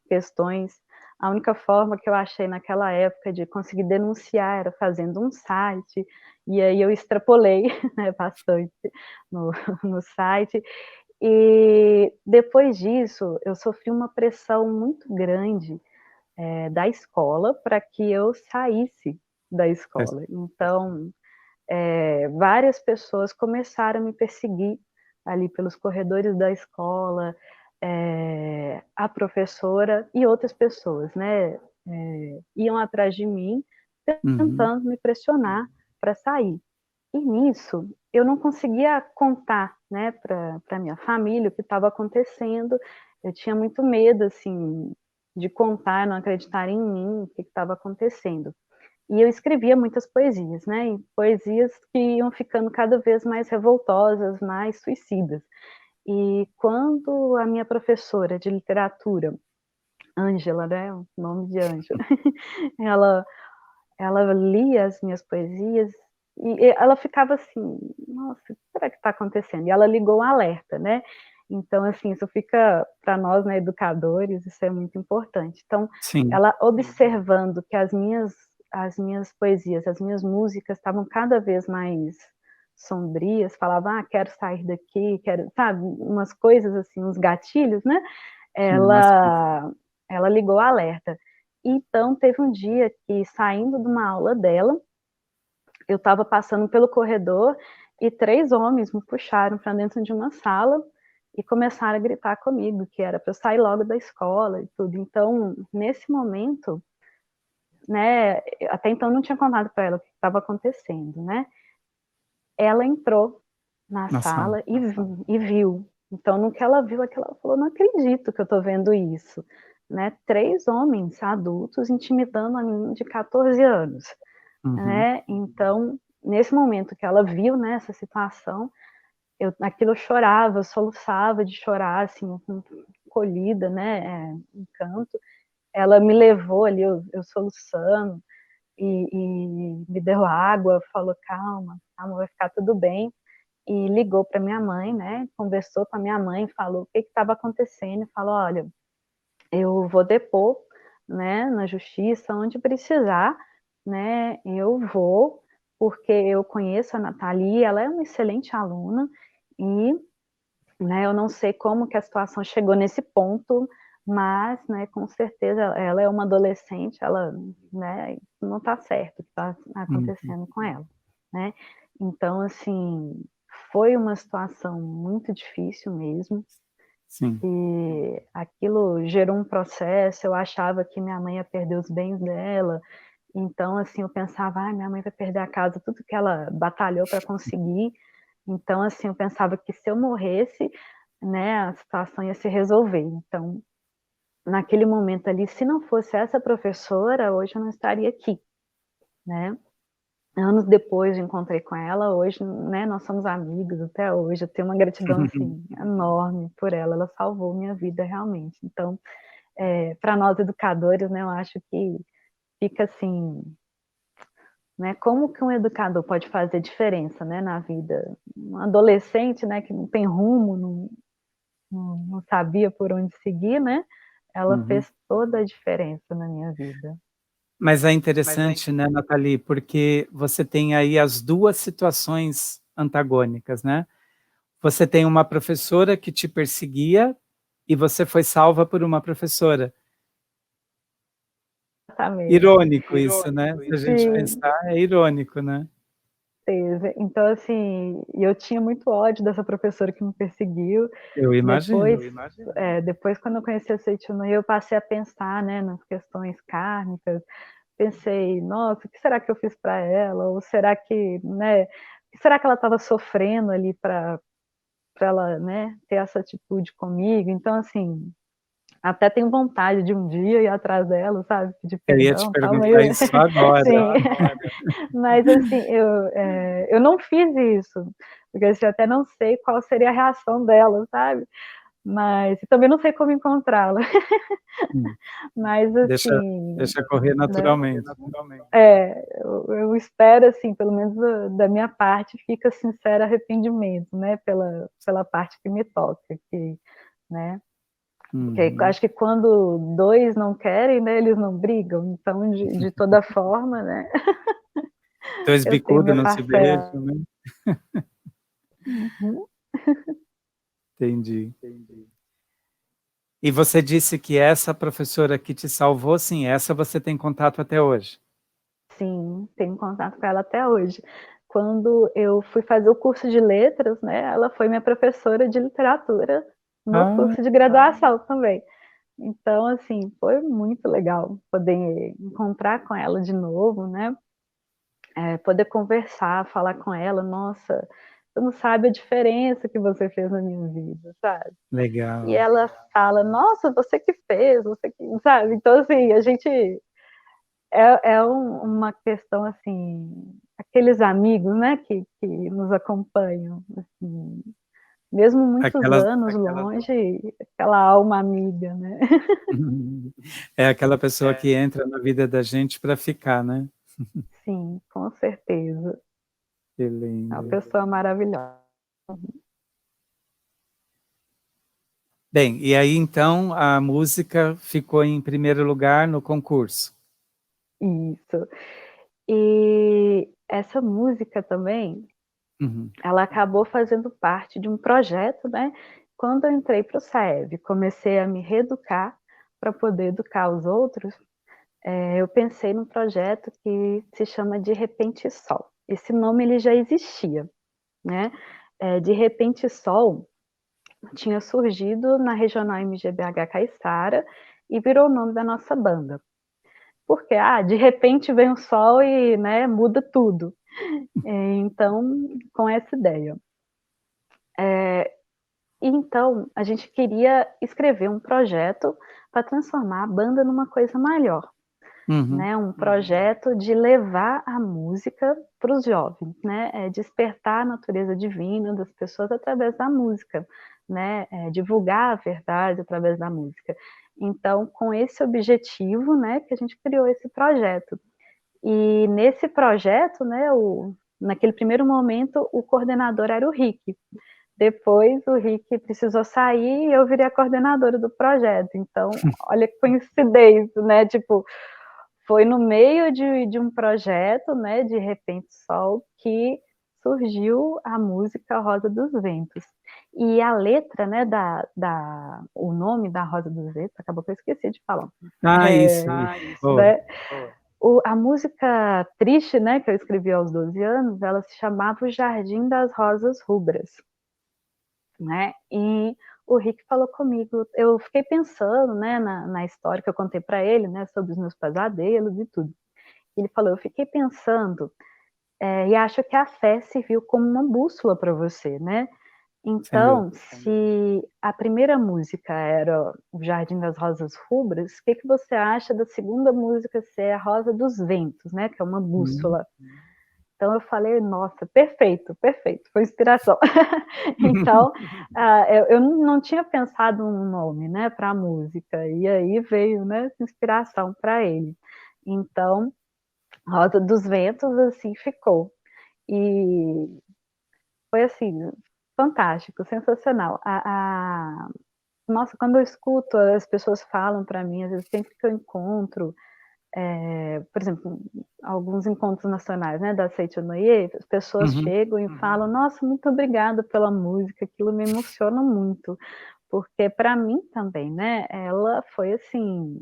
S4: questões. A única forma que eu achei naquela época de conseguir denunciar era fazendo um site, e aí eu extrapolei, né, bastante no site. E depois disso, eu sofri uma pressão muito grande da escola para que eu saísse da escola. Então, várias pessoas começaram a me perseguir ali pelos corredores da escola, a professora e outras pessoas, né, iam atrás de mim, tentando me pressionar para sair. E nisso, eu não conseguia contar, né, para minha família o que estava acontecendo. Eu tinha muito medo, assim, de contar, não acreditar em mim, o que estava acontecendo. E eu escrevia muitas poesias, né, e poesias que iam ficando cada vez mais revoltosas, mais suicidas. E quando a minha professora de literatura, Ângela, né, o nome de Ângela, ela lia as minhas poesias e ela ficava assim: "Nossa, o que será que está acontecendo?". E ela ligou o alerta, né. Então, assim, isso fica para nós, né, educadores, isso é muito importante. Então,
S3: Sim.
S4: ela observando que as minhas poesias, as minhas músicas estavam cada vez mais sombrias, falava: "Ah, quero sair daqui, quero", sabe, umas coisas assim, uns gatilhos, né,
S3: Sim, mas
S4: ela ligou o alerta. Então, teve um dia que, saindo de uma aula dela, eu estava passando pelo corredor e 3 homens me puxaram para dentro de uma sala e começaram a gritar comigo, que era para eu sair logo da escola e tudo. Então, nesse momento, né, até então eu não tinha contado para ela o que estava acontecendo, né. Ela entrou na
S3: na sala.
S4: sala e viu. Então, no que ela viu aquilo, ela falou: "Não acredito que eu estou vendo isso", né. 3 homens adultos intimidando uma menina de 14 anos,
S3: Uhum.
S4: né. Então, nesse momento que ela viu, né, essa situação, eu chorava, eu soluçava de chorar, assim, encolhida, né, em canto. Ela me levou ali, eu soluçando, e me deu água, falou: "Calma, calma, vai ficar tudo bem". E ligou para minha mãe, né, conversou com a minha mãe, falou o que estava acontecendo, e falou: "Olha, eu vou depor, né, na justiça, onde precisar, né, eu vou, porque eu conheço a Nathalie, ela é uma excelente aluna e, né, eu não sei como que a situação chegou nesse ponto, mas, né, com certeza ela é uma adolescente, ela, né, não está certo o que está
S3: Uhum.
S4: acontecendo com ela, né". Então, assim, foi uma situação muito difícil mesmo,
S3: Sim.
S4: e aquilo gerou um processo. Eu achava que minha mãe ia perder os bens dela, então, assim, eu pensava: "Ai, minha mãe vai perder a casa, tudo que ela batalhou para conseguir". Então, assim, eu pensava que se eu morresse, né, a situação ia se resolver. Então, naquele momento ali, se não fosse essa professora, hoje eu não estaria aqui, né. Anos depois eu encontrei com ela, hoje, né, nós somos amigos até hoje, eu tenho uma gratidão, assim, enorme por ela, ela salvou minha vida realmente. Então, para nós educadores, né, eu acho que fica assim, né, como que um educador pode fazer diferença, né, na vida. Um adolescente, né, que não tem rumo, não sabia por onde seguir, né, ela
S3: Uhum.
S4: fez toda a diferença na minha vida.
S3: Mas é interessante, né, Nathalie, porque você tem aí as 2 situações antagônicas, né. Você tem uma professora que te perseguia e você foi salva por uma professora.
S4: Exatamente.
S3: Irônico isso, né, se a gente
S4: Sim,
S3: pensar, é irônico, né.
S4: teve. Então, assim, e eu tinha muito ódio dessa professora que me perseguiu.
S3: Eu
S4: Depois,
S3: imagino.
S4: depois quando eu conheci a Seitianoye, eu passei a pensar, né, nas questões kármicas. Pensei: "Nossa, o que será que eu fiz para ela? Ou será que, né, o que será que ela estava sofrendo ali para ela, né, ter essa atitude comigo?". Então, assim, até tenho vontade de um dia ir atrás dela, sabe, pedir
S3: Eu ia te
S4: perdão, tal, mas
S3: perguntar isso agora.
S4: sim, mas assim, eu não fiz isso, porque assim, eu até não sei qual seria a reação dela, sabe, mas também não sei como encontrá-la.
S3: Hum,
S4: Mas
S3: deixa
S4: assim,
S3: deixa correr
S4: né,
S3: naturalmente.
S4: eu espero, assim, pelo menos da minha parte, fica sincero arrependimento, né, pela parte que me toca, que, né, porque eu
S3: Uhum.
S4: acho que quando 2 não querem, né, eles não brigam, então de toda forma, né,
S3: 2
S4: eu tenho
S3: bicudo
S4: minha
S3: não se
S4: parcela.
S3: beijam, né.
S4: Uhum.
S3: Entendi. E você disse que essa professora que te salvou, sim, essa você tem contato até hoje?
S4: Sim, tenho contato com ela até hoje. Quando eu fui fazer o curso de letras, né, ela foi minha professora de literatura no
S3: Ah,
S4: curso de graduação também. Então, assim, foi muito legal poder encontrar com ela de novo, né? Poder conversar, falar com ela, nossa, você não sabe a diferença que você fez na minha vida, sabe? E
S3: legal.
S4: ela fala, nossa, você que fez, você que, sabe? Então, assim, a gente uma questão assim, aqueles amigos, né, que nos acompanham, assim, mesmo muitos
S3: Aquelas
S4: anos longe, aquela alma amiga, né?
S3: é aquela pessoa que entra na vida da gente para ficar, né.
S4: Sim, com certeza.
S3: Que
S4: É uma
S3: lindo.
S4: pessoa maravilhosa.
S3: Bem, e aí então a música ficou em primeiro lugar no concurso?
S4: Isso. E essa música também,
S3: Uhum.
S4: ela acabou fazendo parte de um projeto, né? Quando eu entrei para o SAEB, comecei a me reeducar para poder educar os outros. Eu pensei num projeto que se chama De Repente Sol. Esse nome ele já existia, né? De Repente Sol tinha surgido na Regional MGBH Caiçara e virou o nome da nossa banda. Porque, de repente vem o sol e, né, muda tudo. Então, com essa ideia. Então, a gente queria escrever um projeto para transformar a banda numa coisa maior.
S3: Uhum.
S4: Né, um projeto de levar a música para os jovens, né, despertar a natureza divina das pessoas através da música, né, divulgar a verdade através da música. Então, com esse objetivo, né, que a gente criou esse projeto. E nesse projeto, né, naquele primeiro momento, o coordenador era o Rick. Depois o Rick precisou sair e eu virei a coordenadora do projeto. Então, olha que coincidência, né, tipo, foi no meio de um projeto, né, de Repente Sol, que surgiu a música Rosa dos Ventos. E a letra, né, o nome da Rosa dos Ventos, acabou que eu esqueci de falar.
S3: Ah, isso. Boa.
S4: Né, a música triste, né, que eu escrevi aos 12 anos, ela se chamava O Jardim das Rosas Rubras. Né? E o Rick falou comigo, eu fiquei pensando, né, na história que eu contei para ele, né, sobre os meus pesadelos e tudo. Ele falou, eu fiquei pensando e acho que a fé serviu como uma bússola para você, né?
S3: Sem dúvida.
S4: Então, se a primeira música era O Jardim das Rosas Rubras, o que você acha da segunda música ser A Rosa dos Ventos, né? Que é uma bússola. Então eu falei, nossa, perfeito, perfeito, foi inspiração. Então, eu não tinha pensado um nome, né, para a música, e aí veio, né, essa inspiração para ele. Então, Rosa dos Ventos, assim, ficou. E foi, assim, fantástico, sensacional. Nossa, quando eu escuto, as pessoas falam para mim, às vezes sempre que eu encontro, por exemplo, alguns encontros nacionais, né, da Seitonoye, as pessoas chegam e falam, nossa, muito obrigada pela música, aquilo me emociona muito, porque para mim também, né, ela foi assim,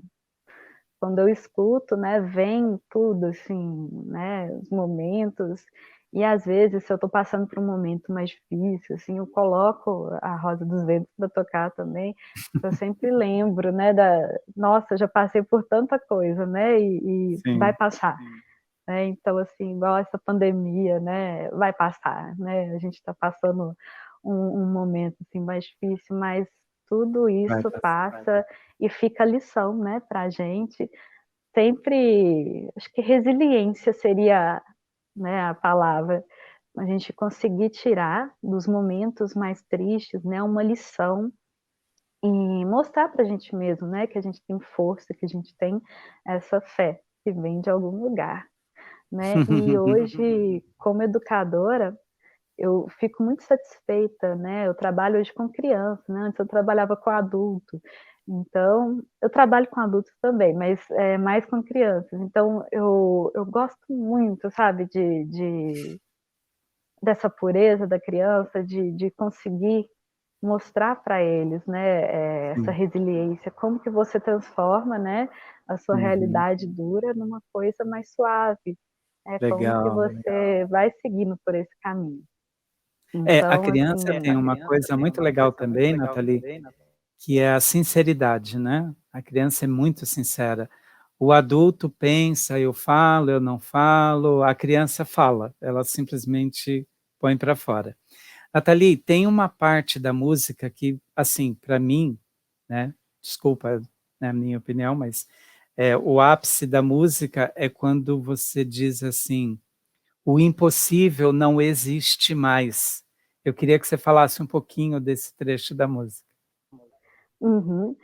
S4: quando eu escuto, né, vem tudo, assim, né, os momentos, e às vezes, se eu estou passando por um momento mais difícil, assim, eu coloco a Rosa dos Ventos para tocar também, eu sempre lembro, né, nossa, eu já passei por tanta coisa, né, e vai
S3: Sim.
S4: passar. Né, então, assim, igual essa pandemia, né, vai passar, né, a gente está passando um momento, assim, mais difícil, mas tudo
S3: Vai
S4: isso
S3: passar.
S4: passa e fica a lição, né, para a gente. Sempre, acho que resiliência seria, né, a palavra, a gente conseguir tirar dos momentos mais tristes, né, uma lição e mostrar para a gente mesmo, né, que a gente tem força, que a gente tem essa fé que vem de algum lugar, né. E hoje, como educadora, eu fico muito satisfeita, né, eu trabalho hoje com criança, né, antes eu trabalhava com adulto, então eu trabalho com adultos também, mas mais com crianças, então eu gosto muito, sabe, dessa pureza da criança, de conseguir, mostrar para eles, né, essa
S3: Sim.
S4: resiliência, como que você transforma, né, a sua realidade dura numa coisa mais suave, como que
S3: Legal, legal.
S4: você vai seguindo por esse caminho.
S3: A
S4: Então,
S3: criança
S4: assim,
S3: tem uma coisa muito legal também, Nathalie, que é a sinceridade, né? A criança é muito sincera. O adulto pensa, eu falo, eu não falo, a criança fala, ela simplesmente põe para fora. Nathalie, tem uma parte da música que, assim, para mim, né, desculpa, é a minha opinião, mas o ápice da música é quando você diz assim: o impossível não existe mais. Eu queria que você falasse um pouquinho desse trecho da música.
S4: uhum.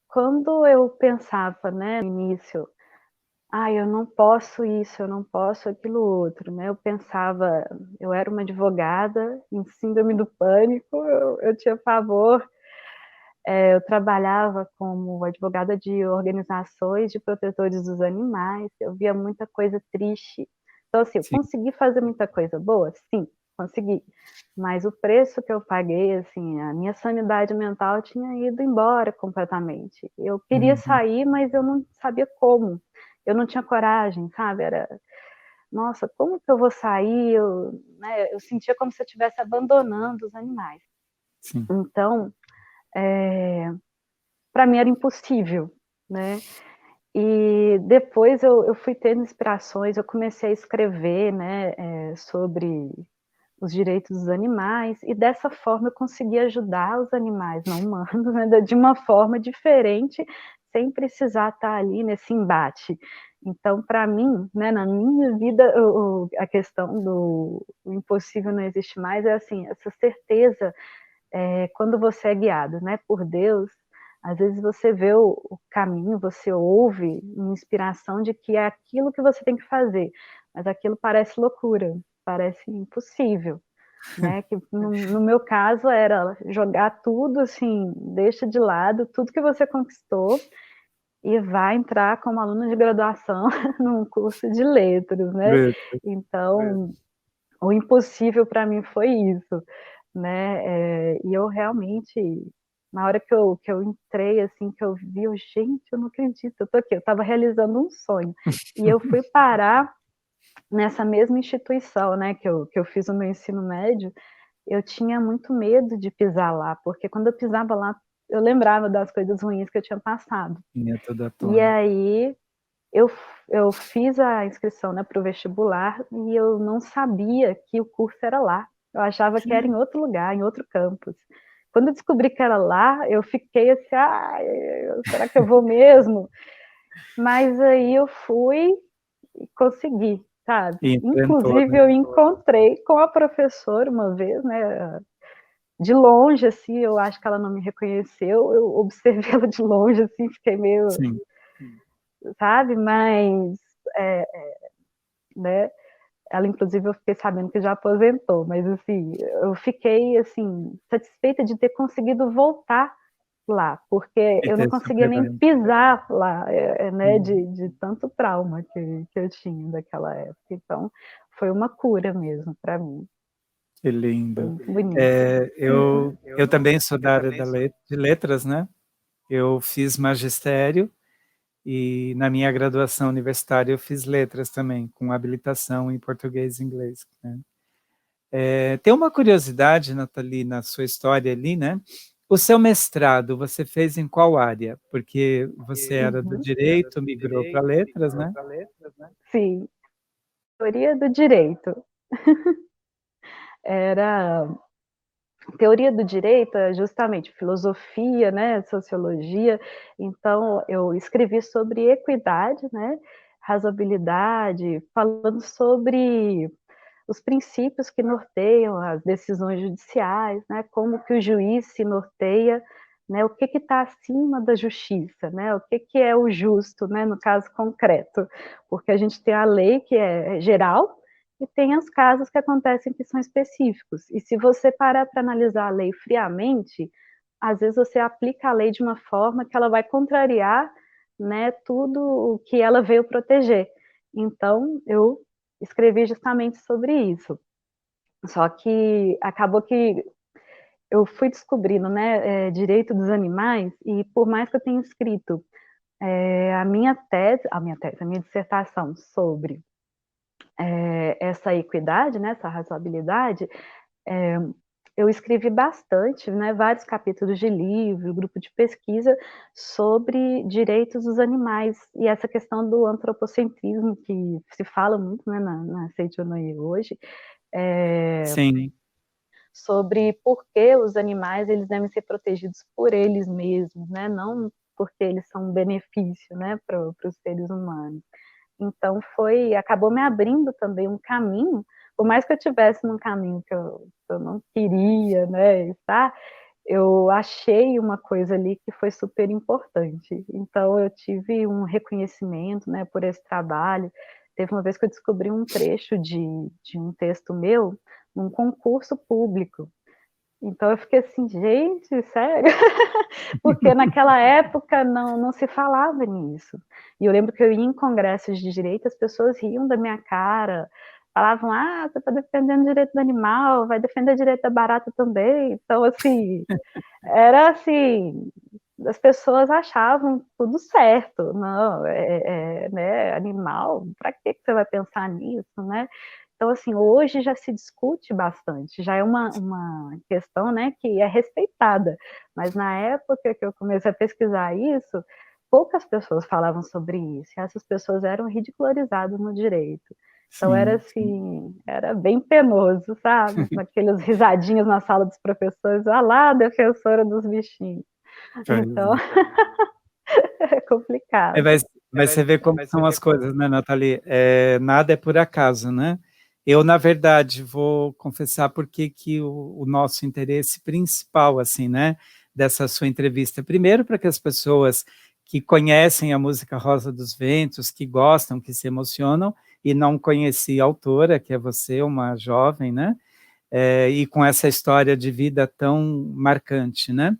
S4: Quando eu pensava, né, no início, eu não posso isso, eu não posso aquilo outro, né? Eu pensava, eu era uma advogada em síndrome do pânico, eu tinha pavor. Eu trabalhava como advogada de organizações de protetores dos animais, eu via muita coisa triste. Então, assim, eu
S3: Sim.
S4: consegui fazer muita coisa boa? Sim, consegui. Mas o preço que eu paguei, assim, a minha sanidade mental tinha ido embora completamente. Eu queria sair, mas eu não sabia como. Eu não tinha coragem, sabe? Nossa, como que eu vou sair? Eu sentia como se eu estivesse abandonando os animais.
S3: Sim.
S4: Então, para mim era impossível, né? E depois eu fui tendo inspirações, eu comecei a escrever, né, sobre os direitos dos animais, e dessa forma eu consegui ajudar os animais não humanos, né, de uma forma diferente, sem precisar estar ali nesse embate. Então, para mim, né, na minha vida, a questão do o impossível não existe mais é assim, essa certeza, quando você é guiado, né, por Deus, às vezes você vê o caminho, você ouve uma inspiração de que é aquilo que você tem que fazer, mas aquilo parece loucura, parece impossível, né? Que no meu caso era jogar tudo assim, deixa de lado tudo que você conquistou e vai entrar como aluna de graduação num curso de letras, né? Então, o impossível para mim foi isso, né? E eu realmente, na hora que eu entrei, assim, que eu vi, gente, eu não acredito, eu tô aqui, eu estava realizando um sonho. E eu fui parar nessa mesma instituição, né, que eu fiz o meu ensino médio. Eu tinha muito medo de pisar lá, porque quando eu pisava lá, eu lembrava das coisas ruins que eu tinha passado.
S3: Vinha toda à
S4: E
S3: tona.
S4: aí eu fiz a inscrição, né, para o vestibular, e eu não sabia que o curso era lá. Eu achava que era em outro lugar, em outro campus. Quando eu descobri que era lá, eu fiquei assim, será que eu vou mesmo? Mas aí eu fui e consegui, sabe?
S3: E enfrentou,
S4: Inclusive
S3: né?
S4: eu encontrei com a professora uma vez, né, de longe, assim, eu acho que ela não me reconheceu, eu observei ela de longe, assim, fiquei meio,
S3: Sim.
S4: sabe? Mas, né, ela, inclusive, eu fiquei sabendo que já aposentou, mas, assim, eu fiquei, assim, satisfeita de ter conseguido voltar lá, porque
S3: E
S4: eu não
S3: ter
S4: conseguia nem
S3: superado.
S4: pisar lá, né, de tanto trauma que eu tinha daquela época. Então, foi uma cura mesmo para mim.
S3: Que
S4: Foi
S3: lindo.
S4: muito bonito.
S3: Eu também sou da área de letras, né? Eu fiz magistério e na minha graduação universitária eu fiz letras também, com habilitação em português e inglês, né? Tem uma curiosidade, Nathalie, na sua história ali, né? O seu mestrado, você fez em qual área? Porque você era do direito, migrou para letras, né?
S4: Sim, teoria do direito. Era teoria do direito é justamente filosofia, né, sociologia. Então eu escrevi sobre equidade, né, razoabilidade, falando sobre os princípios que norteiam as decisões judiciais, né, como que o juiz se norteia, né, o que está acima da justiça, né, o que é o justo, né, no caso concreto, porque a gente tem a lei que é geral e tem os casos que acontecem que são específicos. E se você parar para analisar a lei friamente, às vezes você aplica a lei de uma forma que ela vai contrariar, né, tudo o que ela veio proteger. Então, eu escrevi justamente sobre isso. Só que acabou que eu fui descobrindo, né, direito dos animais, e por mais que eu tenha escrito a minha dissertação sobre essa equidade, né, essa razoabilidade, eu escrevi bastante, né, vários capítulos de livro, grupo de pesquisa sobre direitos dos animais e essa questão do antropocentrismo que se fala muito, né, na Seitonoye hoje,
S3: Sim.
S4: sobre por que os animais eles devem ser protegidos por eles mesmos, né, não porque eles são um benefício, né, para os seres humanos. Então acabou me abrindo também um caminho, por mais que eu estivesse num caminho que eu não queria, né, estar, eu achei uma coisa ali que foi super importante. Então eu tive um reconhecimento, né, por esse trabalho. Teve uma vez que eu descobri um trecho de um texto meu num concurso público. Então eu fiquei assim, gente, sério? Porque naquela época não se falava nisso. E eu lembro que eu ia em congressos de direito, as pessoas riam da minha cara, falavam, você está defendendo o direito do animal, vai defender o direito da barata também. Então, assim, era assim, as pessoas achavam tudo certo. Não, né, animal, para que você vai pensar nisso, né? Então, assim, hoje já se discute bastante, já é uma questão, né, que é respeitada, mas na época que eu comecei a pesquisar isso, poucas pessoas falavam sobre isso, e essas pessoas eram ridicularizadas no direito. Então era
S3: Sim, sim.
S4: assim, era bem penoso, sabe? Aqueles risadinhos na sala dos professores, lá, defensora dos bichinhos.
S3: Pois
S4: Então,
S3: é.
S4: é complicado.
S3: Mas você vê como são as coisas, né, Nathalie? Nada é por acaso, né? Eu, na verdade, vou confessar porque que o nosso interesse principal, assim, né, dessa sua entrevista, primeiro para que as pessoas que conhecem a música Rosa dos Ventos, que gostam, que se emocionam, e não conheci a autora, que é você, uma jovem, né, e com essa história de vida tão marcante, né?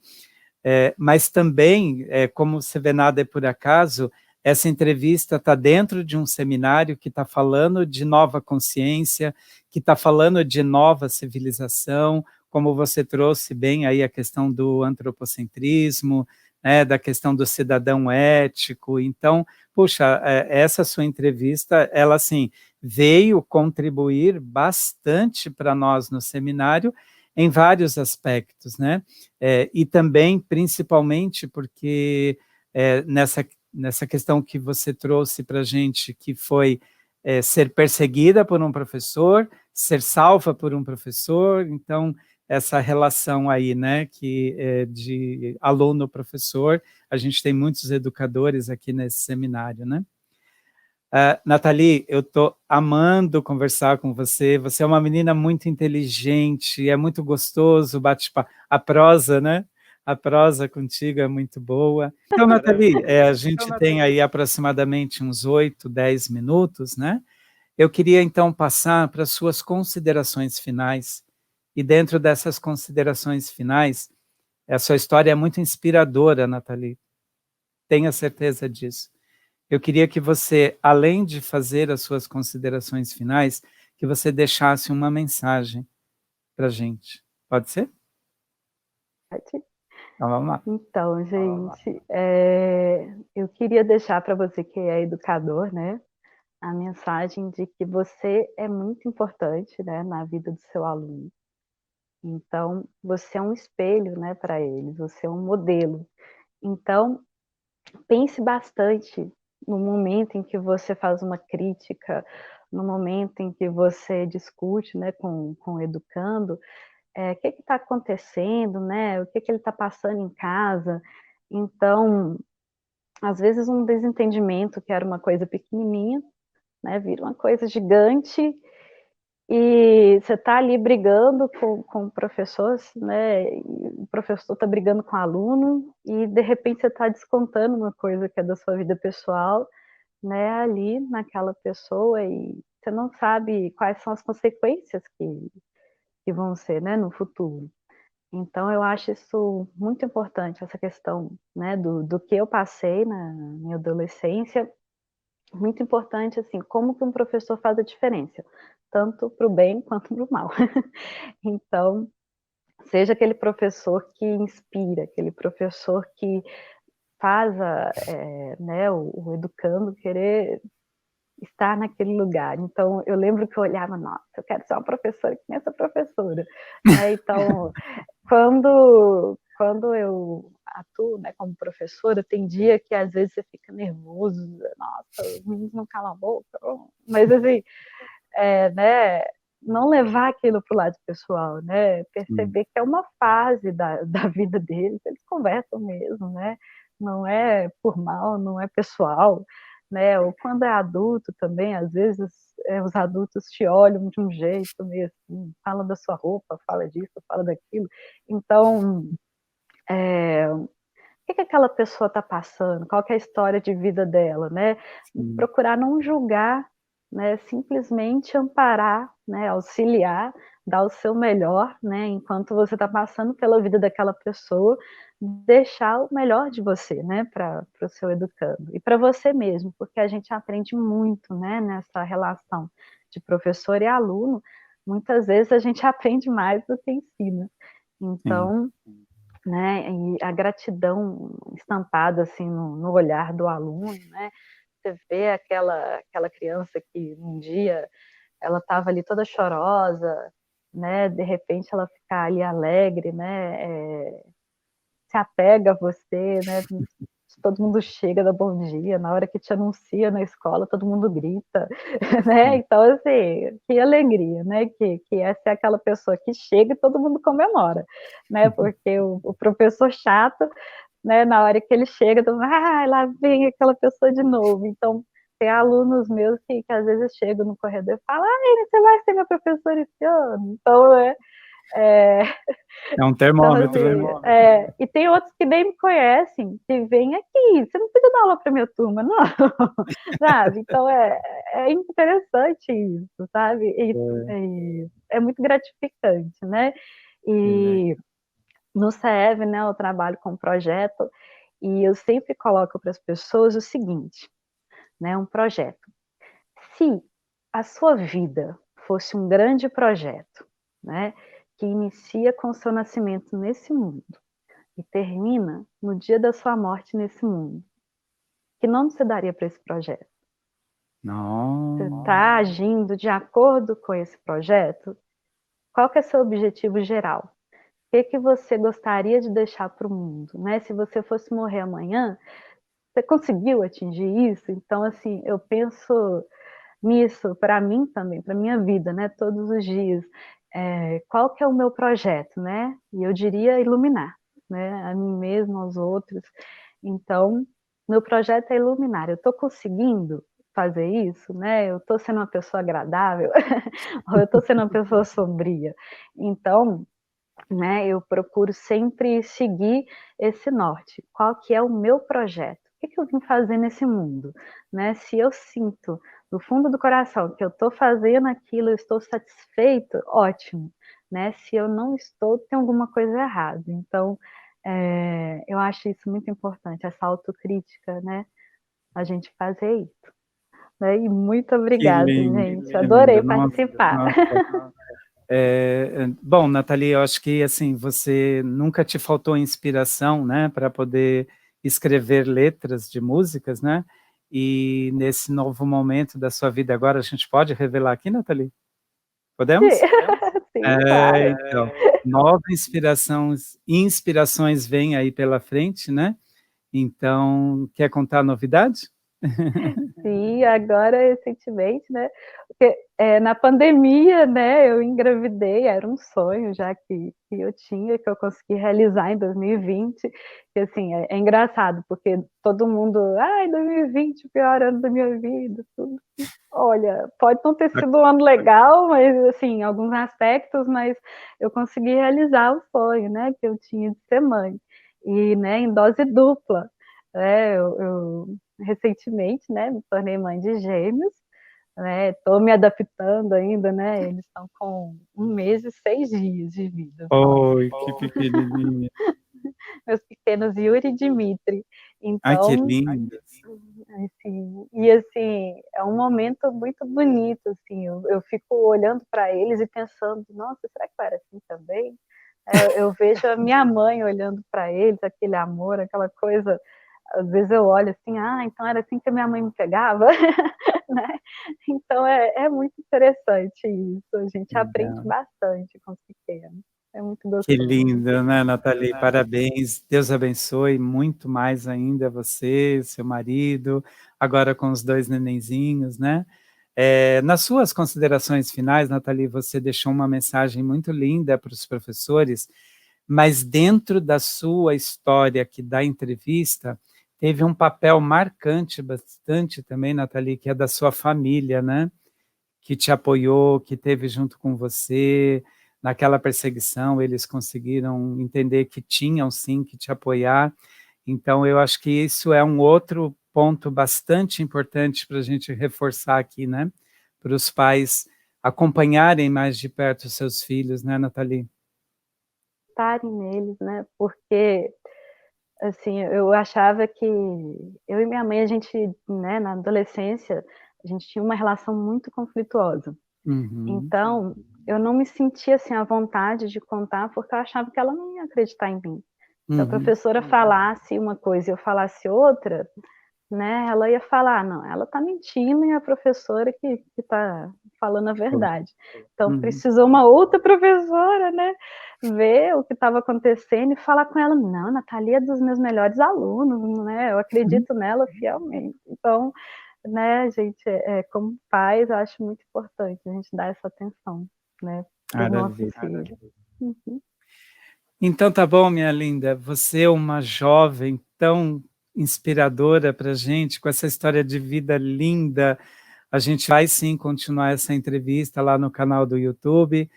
S3: Mas também, como você vê, nada é por acaso, essa entrevista está dentro de um seminário que está falando de nova consciência, que está falando de nova civilização, como você trouxe bem aí a questão do antropocentrismo, né, da questão do cidadão ético. Então, puxa, essa sua entrevista, ela assim, veio contribuir bastante para nós no seminário, em vários aspectos, né? E também, principalmente, porque nessa questão que você trouxe para a gente, que foi ser perseguida por um professor, ser salva por um professor, então, essa relação aí, né, de aluno-professor, a gente tem muitos educadores aqui nesse seminário, né? Nathalie, eu estou amando conversar com você. Você é uma menina muito inteligente, é muito gostoso bate-papo. A prosa, né? A prosa contigo é muito boa. Então, Nathalie, a gente tem aí aproximadamente uns 8, 10 minutos, né? Eu queria então passar para as suas considerações finais. E dentro dessas considerações finais, a sua história é muito inspiradora, Nathalie. Tenha certeza disso. Eu queria que você, além de fazer as suas considerações finais, que você deixasse uma mensagem para a gente. Pode ser? Então, vamos lá.
S4: Então, gente, eu queria deixar para você que é educador, né, a mensagem de que você é muito importante, né, na vida do seu aluno. Então, você é um espelho, né, para eles, você é um modelo. Então, pense bastante no momento em que você faz uma crítica, no momento em que você discute, né, com o educando, o que está acontecendo, né, o que ele está passando em casa. Então, às vezes um desentendimento que era uma coisa pequenininha, né, vira uma coisa gigante, e você está ali brigando com o professor, né, e o professor está brigando com o aluno, e de repente você está descontando uma coisa que é da sua vida pessoal, né, ali naquela pessoa, e você não sabe quais são as consequências que vão ser, né, no futuro. Então eu acho isso muito importante, essa questão, né, do que eu passei na minha adolescência, muito importante, assim, como que um professor faz a diferença, tanto para o bem quanto para o mal. Então, seja aquele professor que inspira, aquele professor que faz né, o educando querer estar naquele lugar. Então, eu lembro que eu olhava, nossa, eu quero ser uma professora que nem essa professora. Né? Então, quando eu atuo, né, como professora, tem dia que às vezes você fica nervoso, nossa, os meninos não calam a boca, mas assim, né, não levar aquilo para o lado pessoal, né, perceber que é uma fase da vida deles, eles conversam mesmo, né, não é por mal, não é pessoal, né, ou quando é adulto também, às vezes os adultos te olham de um jeito meio assim, falam da sua roupa, fala disso, fala daquilo, então o que aquela pessoa está passando, qual que é a história de vida dela, né? Procurar não julgar, né? Simplesmente amparar, né? Auxiliar, dar o seu melhor, né? Enquanto você está passando pela vida daquela pessoa, deixar o melhor de você, né? Para o seu educando e para você mesmo, porque a gente aprende muito, né? Nessa relação de professor e aluno, muitas vezes a gente aprende mais do que ensina. Então, né, e a gratidão estampada assim no olhar do aluno, né? Você vê aquela criança que um dia ela estava ali toda chorosa, né? De repente ela ficar ali alegre, né? Se apega a você, né? Todo mundo chega, dá bom dia, na hora que te anuncia na escola, todo mundo grita, né? Então, assim, que alegria, né? Que essa é aquela pessoa que chega e todo mundo comemora, né? Porque o professor chato, né? Na hora que ele chega, todo mundo, lá vem aquela pessoa de novo. Então, tem alunos meus que às vezes chegam no corredor e falam, você vai ser meu professor esse ano? Então,
S3: É um
S4: então,
S3: termômetro, né?
S4: assim, e tem outros que nem me conhecem, que vêm aqui, você não precisa dar aula para minha turma, não, sabe? Então é interessante isso, sabe? É muito gratificante, né? E no CEV, né, eu trabalho com projeto e eu sempre coloco para as pessoas o seguinte, né, um projeto. Se a sua vida fosse um grande projeto, né, que inicia com o seu nascimento nesse mundo e termina no dia da sua morte nesse mundo, que nome você daria para esse projeto? Você está agindo de acordo com esse projeto? Qual que é o seu objetivo geral? O que você gostaria de deixar para o mundo? Né? Se você fosse morrer amanhã, você conseguiu atingir isso? Então, assim, eu penso nisso para mim também, para minha vida, né? Todos os dias. Qual que é o meu projeto, né? E eu diria iluminar, né? A mim mesma, aos outros. Então, meu projeto é iluminar. Eu estou conseguindo fazer isso, né? Eu estou sendo uma pessoa agradável ou eu estou sendo uma pessoa sombria? Então, né, eu procuro sempre seguir esse norte. Qual que é o meu projeto? O que eu vim fazer nesse mundo? Né? Se eu sinto no fundo do coração que eu estou fazendo aquilo, eu estou satisfeito, ótimo. Né? Se eu não estou, tem alguma coisa errada. Então, eu acho isso muito importante, essa autocrítica, né? A gente fazer isso. Né? E muito
S3: Que
S4: obrigada,
S3: lindo,
S4: gente.
S3: que
S4: Adorei
S3: lindo. Nossa,
S4: participar.
S3: nossa. Bom, Nathalie, eu acho que assim você nunca te faltou inspiração, né, para poder escrever letras de músicas, né? E nesse novo momento da sua vida agora, a gente pode revelar aqui, Nathalie? Podemos?
S4: Sim, claro.
S3: Então, novas inspirações vêm aí pela frente, né? Então, quer contar a novidade?
S4: Sim, agora recentemente, né? Porque, na pandemia, né? Eu engravidei, era um sonho já que eu tinha, que eu consegui realizar em 2020. E assim, é engraçado, porque todo mundo, 2020, o pior ano da minha vida, tudo. Olha, pode não ter sido um ano legal, mas assim, em alguns aspectos, mas eu consegui realizar o sonho, né? Que eu tinha de ser mãe. E, né, em dose dupla. Eu recentemente, né, me tornei mãe de gêmeos, né, estou me adaptando ainda, né, eles estão com 1 mês e 6 dias de vida só.
S3: Oi, que pequenininha.
S4: Meus pequenos Yuri e Dimitri.
S3: Ai, que
S4: Então,
S3: lindo.
S4: assim, e assim, é um momento muito bonito, assim, eu fico olhando para eles e pensando, nossa, será que eu era assim também? Eu vejo a minha mãe olhando para eles, aquele amor, aquela coisa. Às vezes eu olho assim, então era assim que a minha mãe me pegava, né? Então é muito interessante isso, a gente aprende bastante com os pequenos, é muito gostoso.
S3: Que lindo, né, Nathalie? Parabéns, Deus abençoe muito mais ainda você, seu marido, agora com os 2 nenenzinhos, né? Nas suas considerações finais, Nathalie, você deixou uma mensagem muito linda para os professores, mas dentro da sua história aqui da entrevista, teve um papel marcante bastante também, Nathalie, que é da sua família, né? Que te apoiou, que teve junto com você, naquela perseguição, eles conseguiram entender que tinham sim que te apoiar. Então, eu acho que isso é um outro ponto bastante importante para a gente reforçar aqui, né? Para os pais acompanharem mais de perto os seus filhos, né, Nathalie?
S4: Estarem neles, né? Porque assim, eu achava que eu e minha mãe, a gente, né, na adolescência, a gente tinha uma relação muito conflituosa. Então, eu não me sentia assim à vontade de contar, porque eu achava que ela não ia acreditar em mim. Se a professora falasse uma coisa e eu falasse outra, né, ela ia falar, não, ela está mentindo e a professora que está falando a verdade. Então, precisou uma outra professora, né, ver o que estava acontecendo e falar com ela, não, Nathalie é dos meus melhores alunos, né, eu acredito nela fielmente. Então, né, gente, como pais, eu acho muito importante a gente dar essa atenção, né, para os nossos filhos.
S3: Então tá bom, minha linda, você é uma jovem tão inspiradora para a gente, com essa história de vida linda. A gente vai sim continuar essa entrevista lá no canal do YouTube.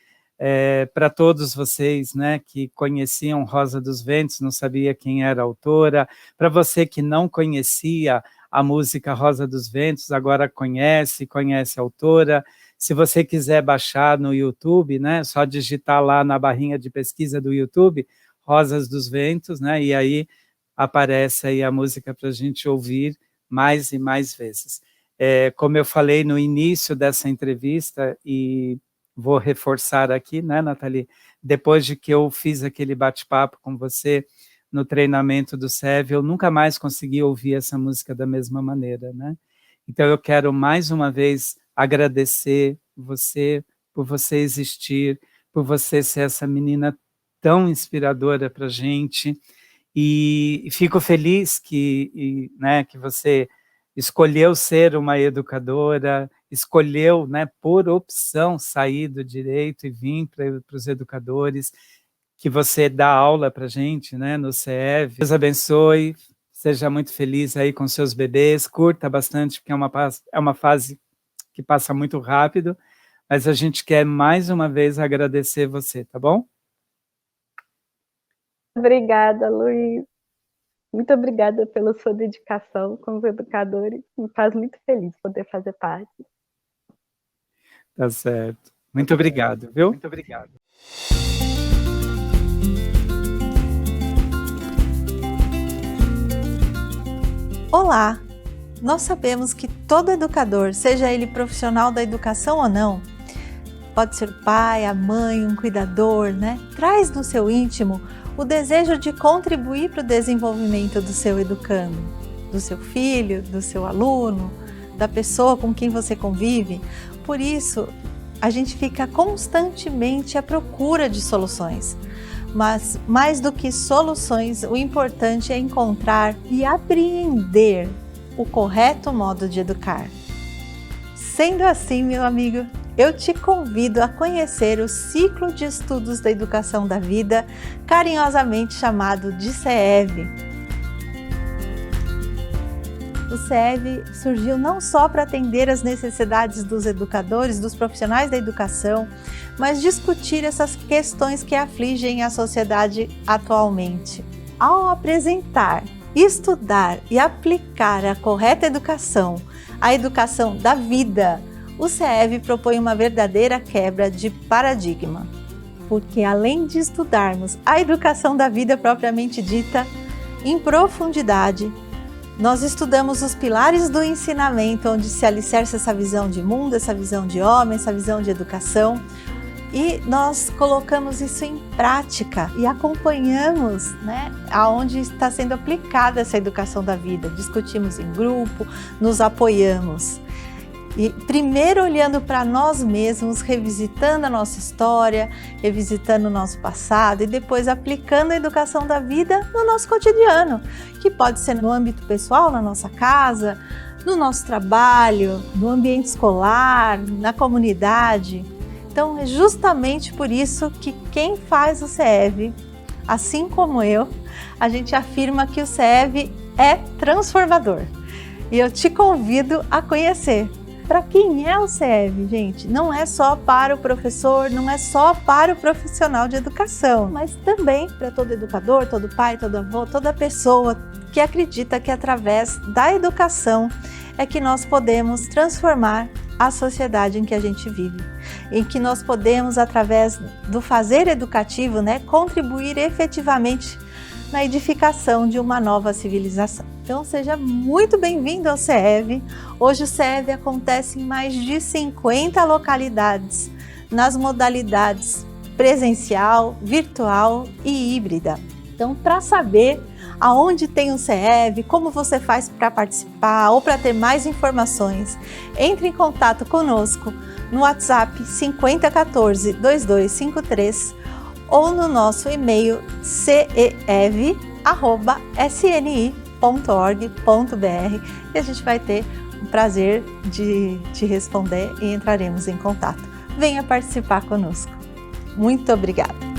S3: Para todos vocês, né, que conheciam Rosa dos Ventos, não sabia quem era a autora, para você que não conhecia a música Rosa dos Ventos, agora conhece a autora. Se você quiser baixar no YouTube, né, só digitar lá na barrinha de pesquisa do YouTube, Rosas dos Ventos, né, e aí aparece aí a música para a gente ouvir mais e mais vezes. Como eu falei no início dessa entrevista, e vou reforçar aqui, né, Nathalie, depois de que eu fiz aquele bate-papo com você no treinamento do SEV, eu nunca mais consegui ouvir essa música da mesma maneira, né? Então eu quero mais uma vez agradecer você, por você existir, por você ser essa menina tão inspiradora para a gente, e fico feliz que você escolheu ser uma educadora, escolheu, né, por opção, sair do direito e vir para os educadores, que você dá aula para a gente, né, no CEV. Deus abençoe, seja muito feliz aí com seus bebês, curta bastante, porque é uma fase que passa muito rápido, mas a gente quer mais uma vez agradecer você, tá bom?
S4: Obrigada, Luiz. Muito obrigada pela sua dedicação com os educadores. Me faz muito feliz poder fazer parte.
S3: Tá certo. Muito obrigado, viu? Muito obrigado.
S1: Olá! Nós sabemos que todo educador, seja ele profissional da educação ou não, pode ser o pai, a mãe, um cuidador, né? Traz no seu íntimo o desejo de contribuir para o desenvolvimento do seu educando, do seu filho, do seu aluno, da pessoa com quem você convive. Por isso, a gente fica constantemente à procura de soluções. Mas, mais do que soluções, o importante é encontrar e apreender o correto modo de educar. Sendo assim, meu amigo, eu te convido a conhecer o ciclo de estudos da educação da vida, carinhosamente chamado de CEV. O CEV surgiu não só para atender as necessidades dos educadores, dos profissionais da educação, mas discutir essas questões que afligem a sociedade atualmente. Ao apresentar, estudar e aplicar a correta educação, a educação da vida, o CEV propõe uma verdadeira quebra de paradigma. Porque além de estudarmos a educação da vida propriamente dita, em profundidade, nós estudamos os pilares do ensinamento, onde se alicerça essa visão de mundo, essa visão de homem, essa visão de educação, E nós colocamos isso em prática e acompanhamos, né, aonde está sendo aplicada essa educação da vida. Discutimos em grupo, nos apoiamos. E primeiro olhando para nós mesmos, revisitando a nossa história, revisitando o nosso passado e depois aplicando a educação da vida no nosso cotidiano, que pode ser no âmbito pessoal, na nossa casa, no nosso trabalho, no ambiente escolar, na comunidade. Então é justamente por isso que quem faz o CEV, assim como eu, a gente afirma que o CEV é transformador. E eu te convido a conhecer. Para quem é o CEV, gente? Não é só para o professor, não é só para o profissional de educação, mas também para todo educador, todo pai, todo avô, toda pessoa que acredita que através da educação é que nós podemos transformar a sociedade em que a gente vive, em que nós podemos, através do fazer educativo, né, contribuir efetivamente na edificação de uma nova civilização. Então seja muito bem-vindo ao CEV. Hoje o CEV acontece em mais de 50 localidades, nas modalidades presencial, virtual e híbrida. Então, para saber aonde tem o CEV, como você faz para participar ou para ter mais informações, entre em contato conosco no WhatsApp 5014-2253 ou no nosso e-mail cev@sni.org.br e a gente vai ter o prazer de te responder e entraremos em contato. Venha participar conosco. Muito obrigada!